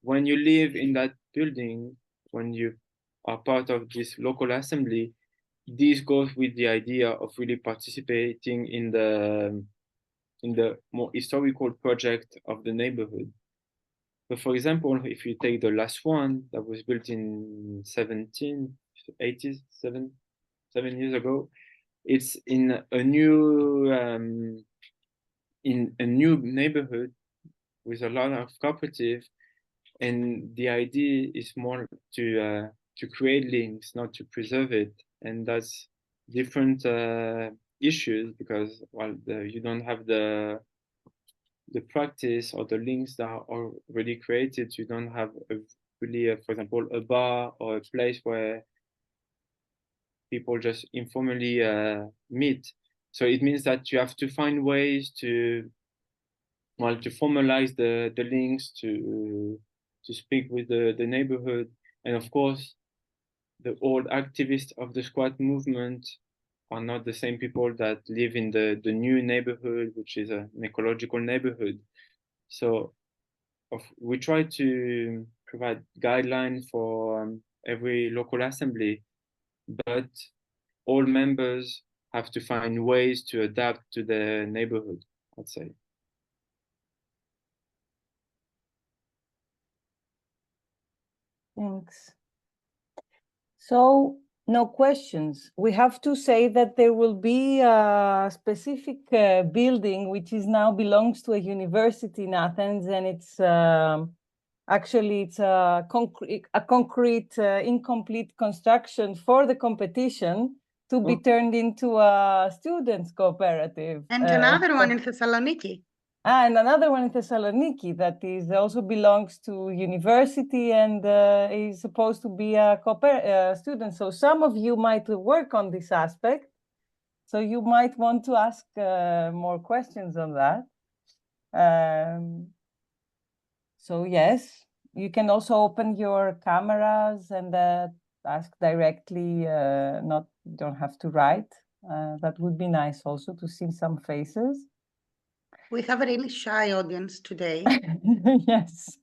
Speaker 1: when you live in that building, when you are part of this local assembly, this goes with the idea of really participating in the more historical project of the neighborhood. But for example, if you take the last one that was built in 1780s, 7 years ago, it's in a new neighborhood with a lot of cooperative, and the idea is more to create links, not to preserve it, and that's different issues, because you don't have the practice or the links that are already created. You don't have really, for example, a bar or a place where people just informally meet. So it means that you have to find ways to formalize the links, to speak with the neighborhood. And of course, the old activists of the squat movement are not the same people that live in the new neighborhood, which is an ecological neighborhood. So we try to provide guidelines for every local assembly, but all members have to find ways to adapt to the neighborhood, I'd say.
Speaker 3: Thanks. So, no questions. We have to say that there will be a specific building which is now belongs to a university in Athens, and it's actually it's a concrete incomplete construction for the competition to be turned into a students' cooperative.
Speaker 4: And another one in Thessaloniki.
Speaker 3: And another one in Thessaloniki that is also belongs to university and is supposed to be a student. So some of you might work on this aspect. So you might want to ask more questions on that. So yes, you can also open your cameras and ask directly. Don't have to write. That would be nice also to see some faces.
Speaker 4: We have a really shy audience today.
Speaker 3: Yes.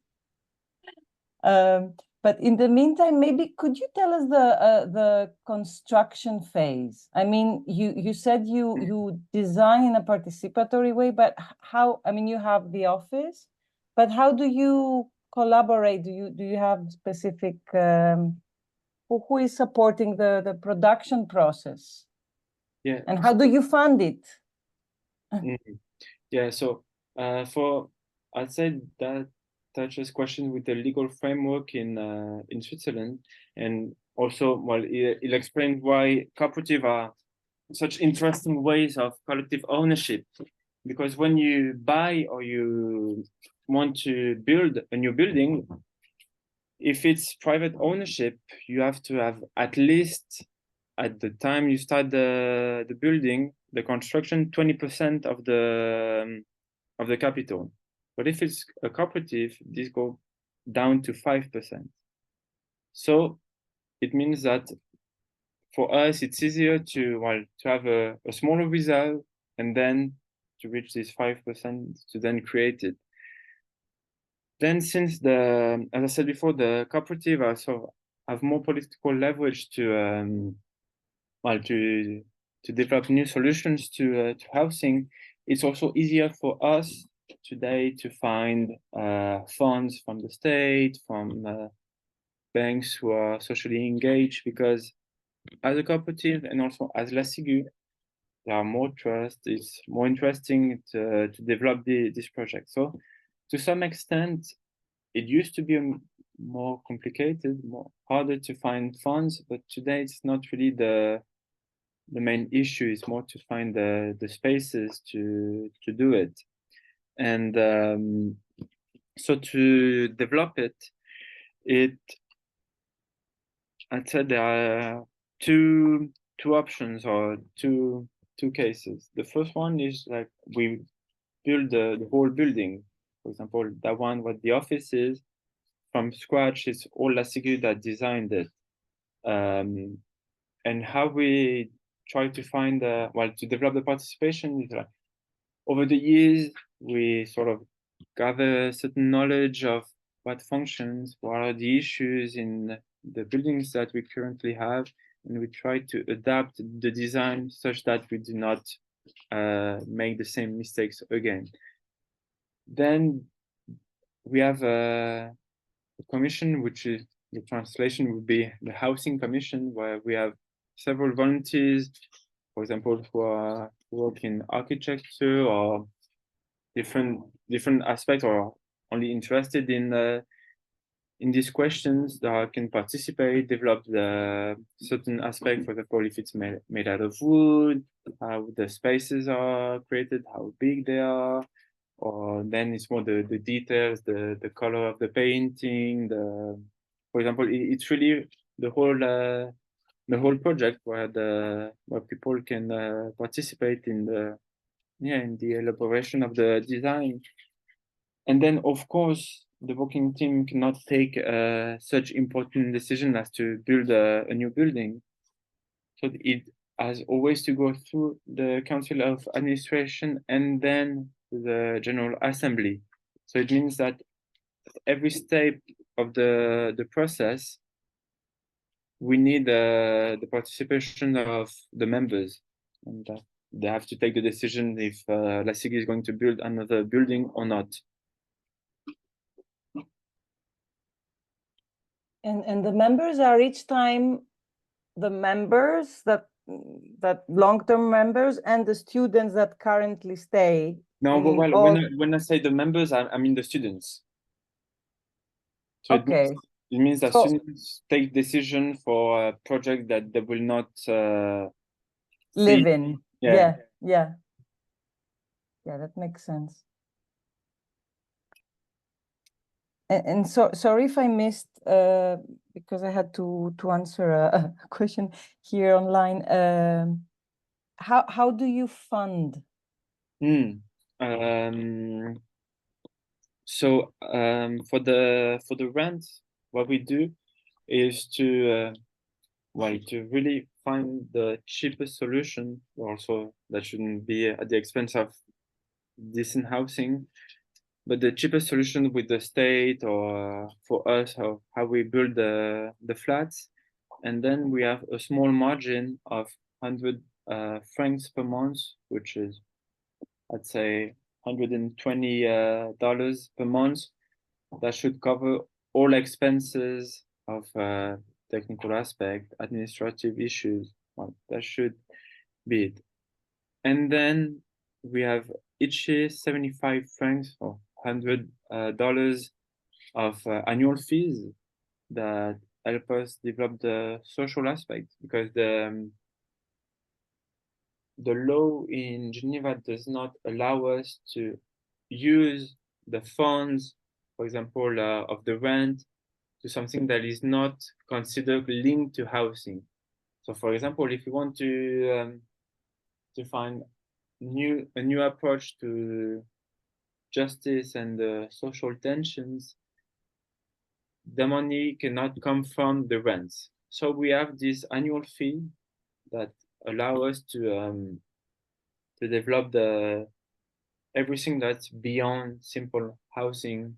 Speaker 3: But in the meantime, maybe could you tell us the construction phase? I mean, you said you design in a participatory way, but how? I mean, you have the office, but how do you collaborate? Do you have specific who is supporting the production process?
Speaker 1: Yeah.
Speaker 3: And how do you fund it?
Speaker 1: Yeah, so I'd say that touches question with the legal framework in Switzerland, and also, well, it'll explain why cooperative are such interesting ways of collective ownership. Because when you buy or you want to build a new building, if it's private ownership, you have to have at least, at the time you start the building, the construction, 20% of the capital. But if it's a cooperative, this goes down to 5%. So it means that for us, it's easier to have a smaller result and then to reach this 5% to then create it. Then, since as I said before, the cooperative also have more political leverage to develop new solutions to housing, it's also easier for us today to find funds from the state, from banks who are socially engaged, because as a cooperative and also as La Ciguë, there are more trust. It's more interesting to develop this project. So to some extent, it used to be more complicated, more harder to find funds, but today it's not really the main issue. Is more to find the spaces to do it. And so to develop it, I'd say there are two options or two cases. The first one is like we build the whole building. For example, that one what the office is from scratch. It's all La Ciguë that designed it. And how we try to find to develop the participation is like over the years we sort of gather certain knowledge of what functions, what are the issues in the buildings that we currently have, and we try to adapt the design such that we do not make the same mistakes again. Then we have a commission, which is, the translation would be the housing commission, where we have several volunteers, for example, who work in architecture or different aspects, or only interested in these questions, that can participate, develop the certain aspect. For example, if it's made out of wood, how the spaces are created, how big they are, or then it's more the details, the color of the painting. For example, it's really the whole project where people can participate in the elaboration of the design. And then, of course, the working team cannot take such important decision as to build a new building. So it has always to go through the Council of Administration and then the General Assembly. So it means that every step of the process, we need the participation of the members, and they have to take the decision if La Ciguë is going to build another building or not.
Speaker 3: And the members are each time the members that long-term members and the students that currently stay.
Speaker 1: No, well, when I say the members, I mean the students. So
Speaker 3: okay.
Speaker 1: It means that students take decision for a project that they will not
Speaker 3: live in.
Speaker 1: Yeah,
Speaker 3: that makes sense. And so sorry if I missed because I had to answer a question here online. How do you fund?
Speaker 1: So for the rent, what we do is to really find the cheapest solution. Also, that shouldn't be at the expense of decent housing, but the cheapest solution with the state, or for us, how we build the flats. And then we have a small margin of 100 francs per month, which is, I'd say, $120 per month, that should cover all expenses of technical aspect, administrative issues. Well, that should be it. And then we have each year 75 francs or $100 of annual fees that help us develop the social aspect, because the law in Geneva does not allow us to use the funds, for example, of the rent to something that is not considered linked to housing. So, for example, if you want to find a new approach to justice and social tensions, the money cannot come from the rents. So we have this annual fee that allow us to develop everything that's beyond simple housing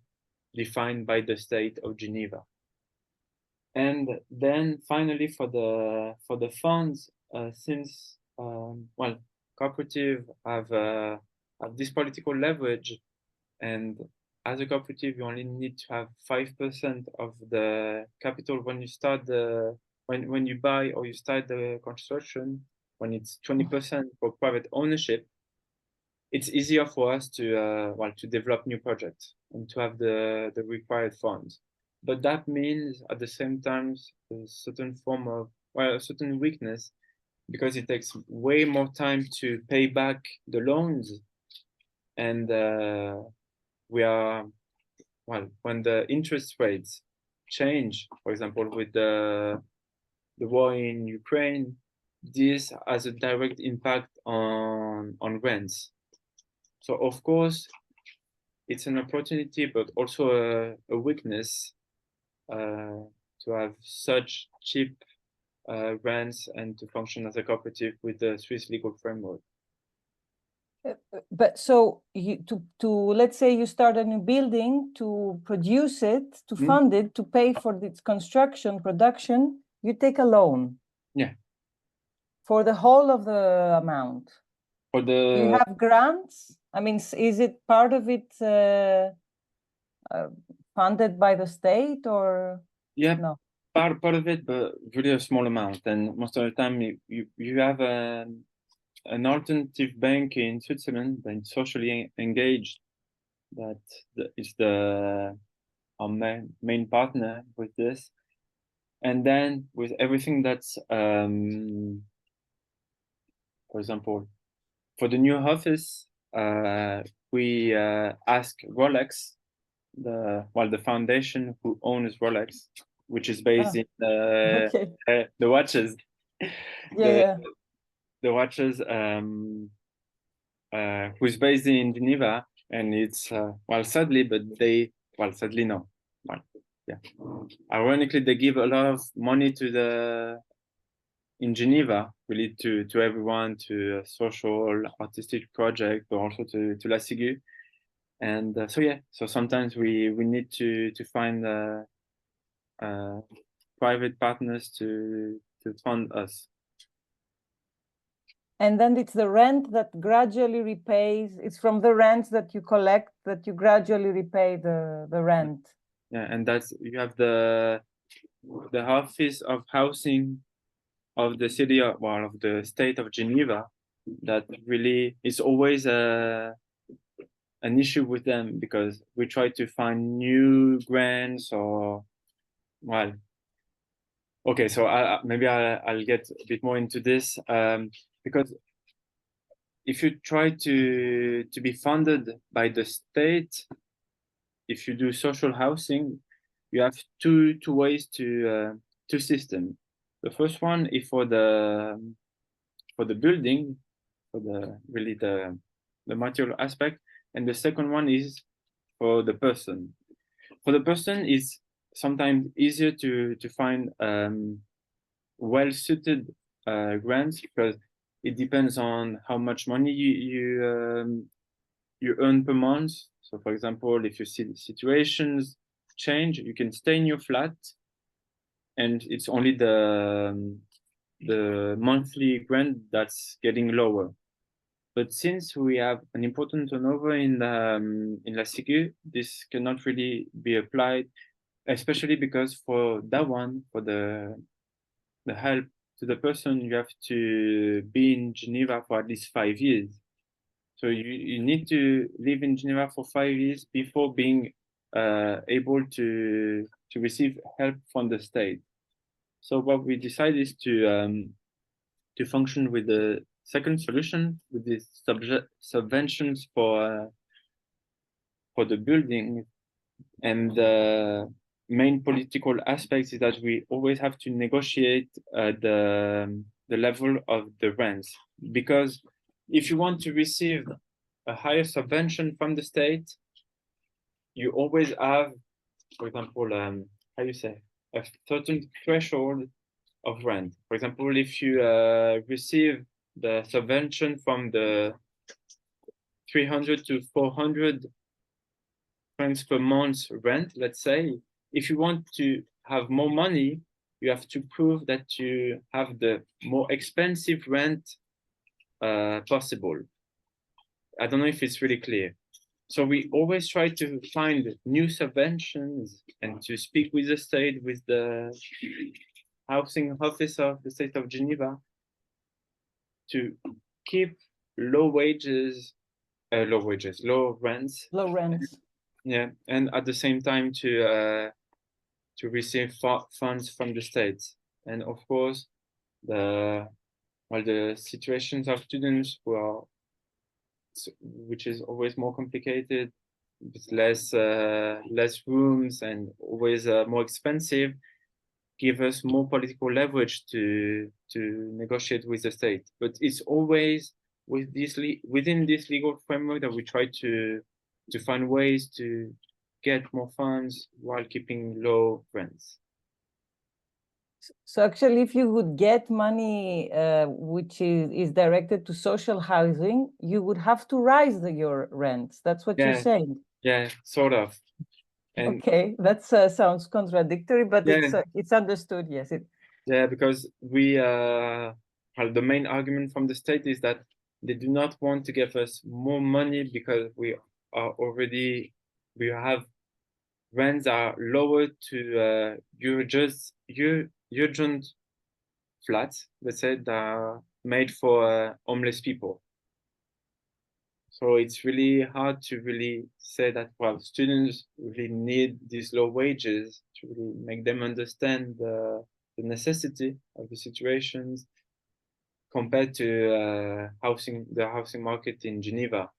Speaker 1: defined by the state of Geneva. And then finally, for the funds, since well, cooperative have this political leverage, and as a cooperative, you only need to have 5% of the capital when you start when you buy or you start the construction. When it's 20% for private ownership, it's easier for us to to develop new projects and to have the required funds. But that means at the same time a certain form of a certain weakness, because it takes way more time to pay back the loans, and we are when the interest rates change, for example, with the war in Ukraine, this has a direct impact on rents. So of course, it's an opportunity, but also a weakness to have such cheap rents and to function as a cooperative with the Swiss legal framework.
Speaker 3: But so you to let's say you start a new building, to produce it, to fund it, to pay for its construction, production, you take a loan.
Speaker 1: Yeah.
Speaker 3: For the whole of the amount.
Speaker 1: For the
Speaker 3: Do you have grants? I mean, is it part of it funded by the state, or no?
Speaker 1: Part of it, but really a small amount. And most of the time, you have an alternative bank in Switzerland that is socially engaged, that is our main partner with this. And then with everything that's, for example, for the new office, we ask Rolex, the foundation who owns Rolex, which is based in the watches. The watches, who's based in Geneva, and it's sadly, but sadly no. Ironically, they give a lot of money in Geneva, really to everyone, to a social, artistic project, but also to La Ciguë. And so sometimes we need to find private partners to fund us.
Speaker 3: And then it's the rent that gradually repays. It's from the rent that you collect that you gradually repay the rent.
Speaker 1: Yeah, and that's, you have the Office of Housing of the city of the state of Geneva, that really is always an issue with them, because we try to find new grants or okay, so maybe I'll get a bit more into this, because if you try to be funded by the state, if you do social housing, you have two ways to two systems. The first one is for the building, for the material aspect, and the second one is for the person. For the person, is sometimes easier to find well-suited grants, because it depends on how much money you earn per month. So, for example, if you see situations change, you can stay in your flat, and it's only the monthly grant that's getting lower. But since we have an important turnover in La Ciguë, this cannot really be applied, especially because for that one, for the help to the person, you have to be in Geneva for at least 5 years. So you need to live in Geneva for 5 years before being able to receive help from the state. So what we decided is to function with the second solution, with these subventions for the building. And the main political aspects is that we always have to negotiate the level of the rents, because if you want to receive a higher subvention from the state, you always have, for example, how you say, a certain threshold of rent. For example, if you receive the subvention from the 300 to 400 francs per month rent, let's say, if you want to have more money, you have to prove that you have the more expensive rent possible. I don't know if it's really clear. So we always try to find new subventions and to speak with the state, with the housing office of the state of Geneva, to keep low rents.
Speaker 3: Low rents.
Speaker 1: Yeah, and at the same time to receive funds from the state. And of course, the situations of students which is always more complicated, with less rooms and always more expensive, give us more political leverage to negotiate with the state. But it's always with within this legal framework that we try to find ways to get more funds while keeping low rents.
Speaker 3: So actually, if you would get money which is directed to social housing, you would have to raise your rents. That's what you're saying.
Speaker 1: Yeah, sort of. And
Speaker 3: okay, that sounds contradictory, but it's understood. Yes.
Speaker 1: Yeah, because we the main argument from the state is that they do not want to give us more money because we have rents are lower to urgent flats, let's say, that are made for homeless people. So it's really hard to really say that, well, students really need these low wages to really make them understand the necessity of the situations compared to the housing market in Geneva.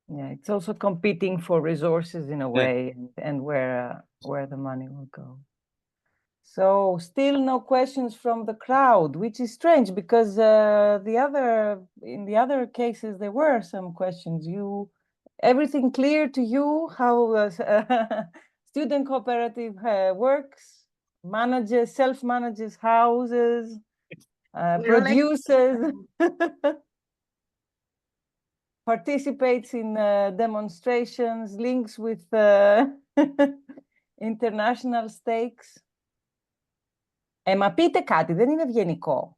Speaker 3: Yeah, it's also competing for resources in a way, and where the money will go. So still no questions from the crowd, which is strange because in the other cases there were some questions. Everything clear to you how student cooperative works, self-manages houses, produces, participates in demonstrations, links with international stakes. Μα πείτε κάτι, δεν είναι ευγενικό.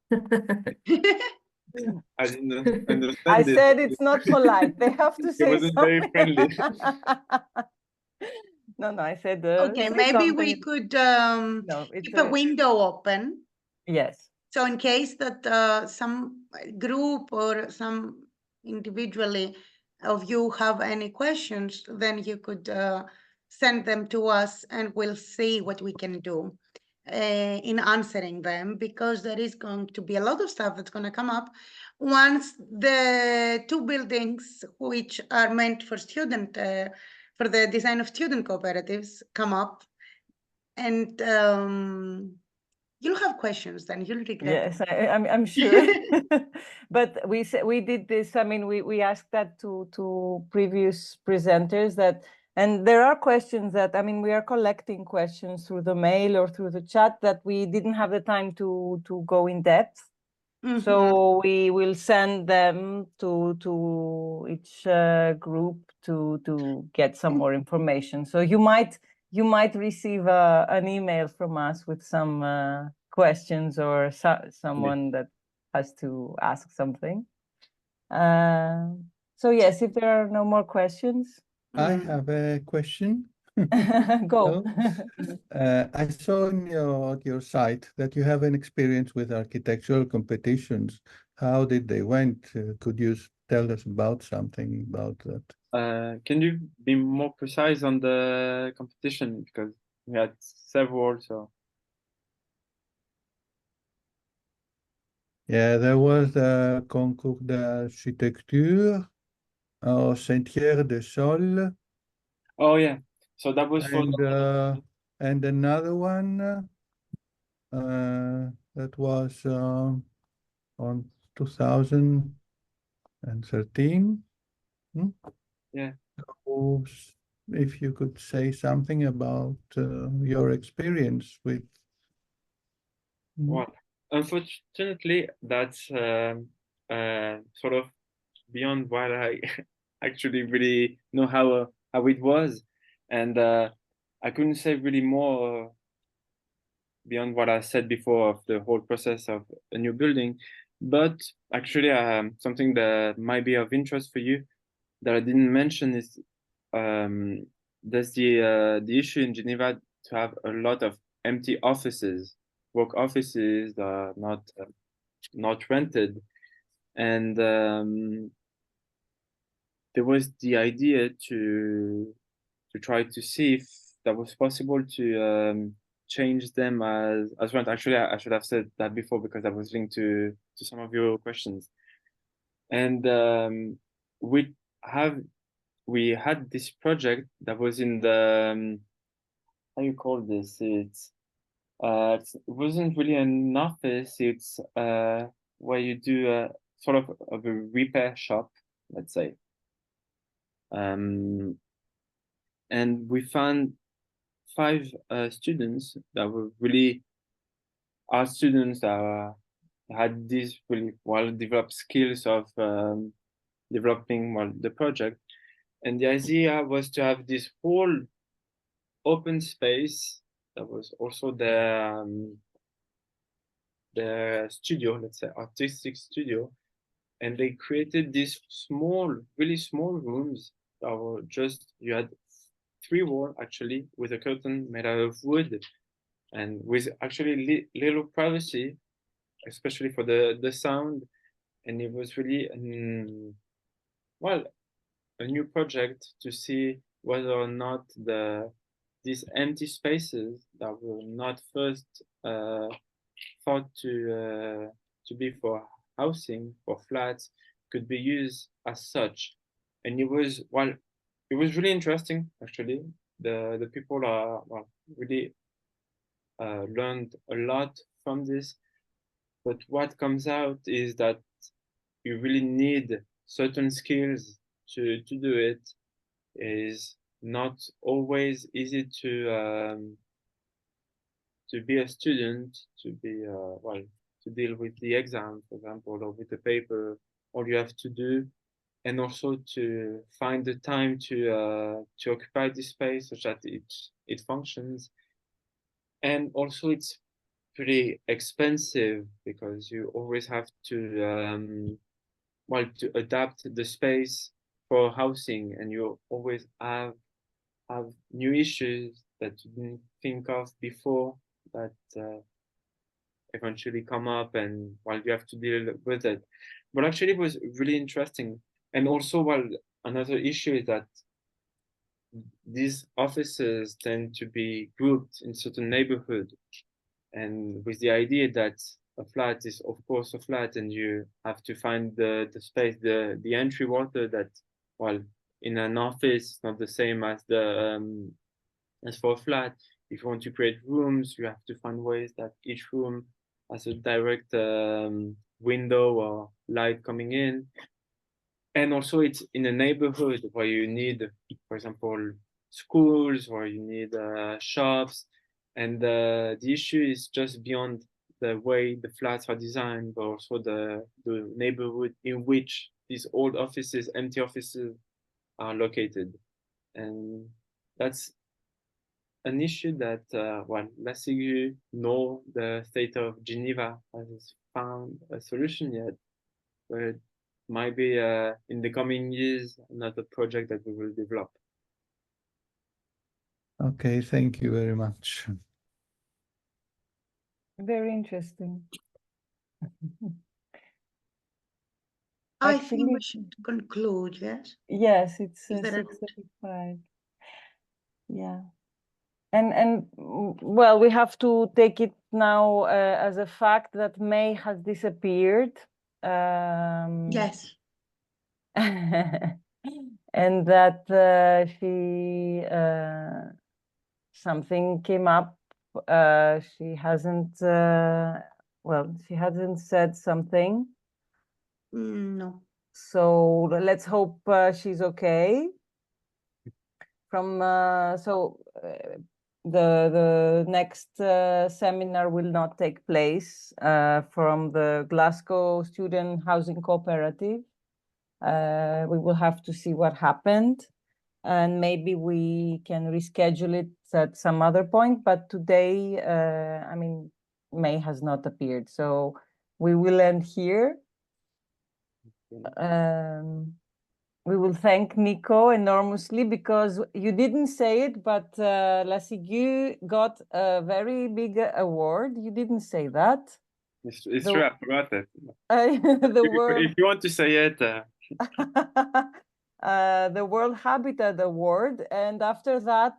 Speaker 1: I didn't understand
Speaker 3: I said it's not polite. They have to say
Speaker 1: it wasn't very friendly.
Speaker 3: No, I said
Speaker 4: okay, maybe we could keep a window open.
Speaker 3: Yes.
Speaker 4: So in case that some group or some individually of you have any questions, then you could send them to us and we'll see what we can do in answering them, because there is going to be a lot of stuff that's going to come up once the two buildings which are meant for for the design of student cooperatives come up, and you'll have questions, then you'll regret.
Speaker 3: Yes, I'm sure. But we did this. I mean, we asked that to previous presenters and there are questions that, I mean, we are collecting questions through the mail or through the chat that we didn't have the time to go in depth. Mm-hmm. So we will send them to each group to get some more information. So you might receive an email from us with some questions or someone that has to ask something. So yes, if there are no more questions.
Speaker 5: I have a question.
Speaker 3: Go.
Speaker 5: I saw on your site that you have an experience with architectural competitions. How did they went? Could you tell us about something about that?
Speaker 1: Can you be more precise on the competition, because we had several, so.
Speaker 5: Yeah, there was the concours d'architecture au Sentier de Sol.
Speaker 1: Oh yeah, so that was for
Speaker 5: and another one that was on 2013.
Speaker 1: Yeah.
Speaker 5: So if you could say something about your experience with.
Speaker 1: Well, unfortunately, that's sort of beyond what I actually really know how it was, and I couldn't say really more beyond what I said before of the whole process of a new building. But actually, something that might be of interest for you that I didn't mention is there's the issue in Geneva to have a lot of empty offices, work offices that are not rented, and there was the idea to try to see if that was possible to change them as rent. Actually, I should have said that before because that was linked to some of your questions. And we had this project that was in the how you call this? It wasn't really an office. It's where you do a sort of a repair shop, let's say. And we found 5 students that were really our students that had these really well developed skills of developing the project. And the idea was to have this whole open space that was also the studio, let's say artistic studio. And they created these really small rooms that were just, you had 3 walls actually with a curtain made out of wood and with actually little privacy, especially for the sound. And it was really a new project to see whether or not these empty spaces that were not first thought to be for housing, for flats, could be used as such. And it was really interesting actually. The people are really learned a lot from this. But what comes out is that you really need certain skills to do it. It is not always easy to be a student, to be to deal with the exam, for example, or with the paper. All you have to do, and also to find the time to occupy the space such that it functions. And also, it's pretty expensive because you always have to to adapt the space for housing, and you always have new issues that you didn't think of before that eventually come up, and you have to deal with it. But actually, it was really interesting. And also, another issue is that these offices tend to be grouped in certain neighborhood, and with the idea that a flat is of course a flat, and you have to find the space, the entry water that in an office it's not the same as as for a flat. If you want to create rooms, you have to find ways that each room has a direct window or light coming in. And also it's in a neighborhood where you need, for example, schools, where you need shops. And the issue is just beyond the way the flats are designed, but also the neighborhood in which these old offices, empty offices are located. And that's an issue that, La Ciguë nor the state of Geneva has found a solution yet, but might be in the coming years another project that we will develop.
Speaker 5: Okay, thank you very much.
Speaker 3: Very interesting.
Speaker 4: I think we
Speaker 3: Actually,
Speaker 4: should conclude, yes?
Speaker 3: yes, it's
Speaker 4: Is that a-
Speaker 3: 6:35. Yeah. Well, we have to take it now as a fact that May has disappeared.
Speaker 4: Yes.
Speaker 3: And that she something came up. She hasn't well, she hasn't said something.
Speaker 4: No.
Speaker 3: So let's hope she's okay. From the next seminar will not take place from the Glasgow Student Housing Cooperative. We will have to see what happened, and maybe we can reschedule it at some other point. But today, I mean, May has not appeared, so we will end here. We will thank Nico enormously because you didn't say it, but La Ciguë got a very big award. You didn't say that.
Speaker 1: It's true, I forgot it.
Speaker 3: The
Speaker 1: If you want to say it.
Speaker 3: The World Habitat Award. And after that,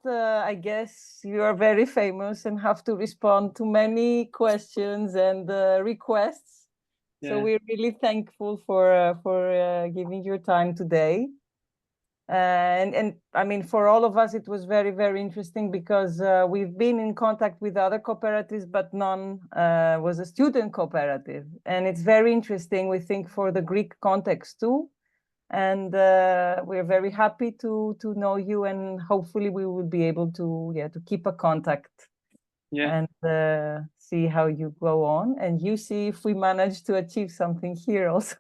Speaker 3: I guess you are very famous and have to respond to many questions and requests. So
Speaker 1: Yeah.
Speaker 3: we're really thankful for giving your time today. And I mean, for all of us, it was very, very interesting because we've been in contact with other cooperatives, but none was a student cooperative. And it's very interesting, we think, for the Greek context too. And we're very happy to know you, and hopefully we will be able to keep a contact.
Speaker 1: Yeah.
Speaker 3: And see how you go on, and you see if we manage to achieve something here also.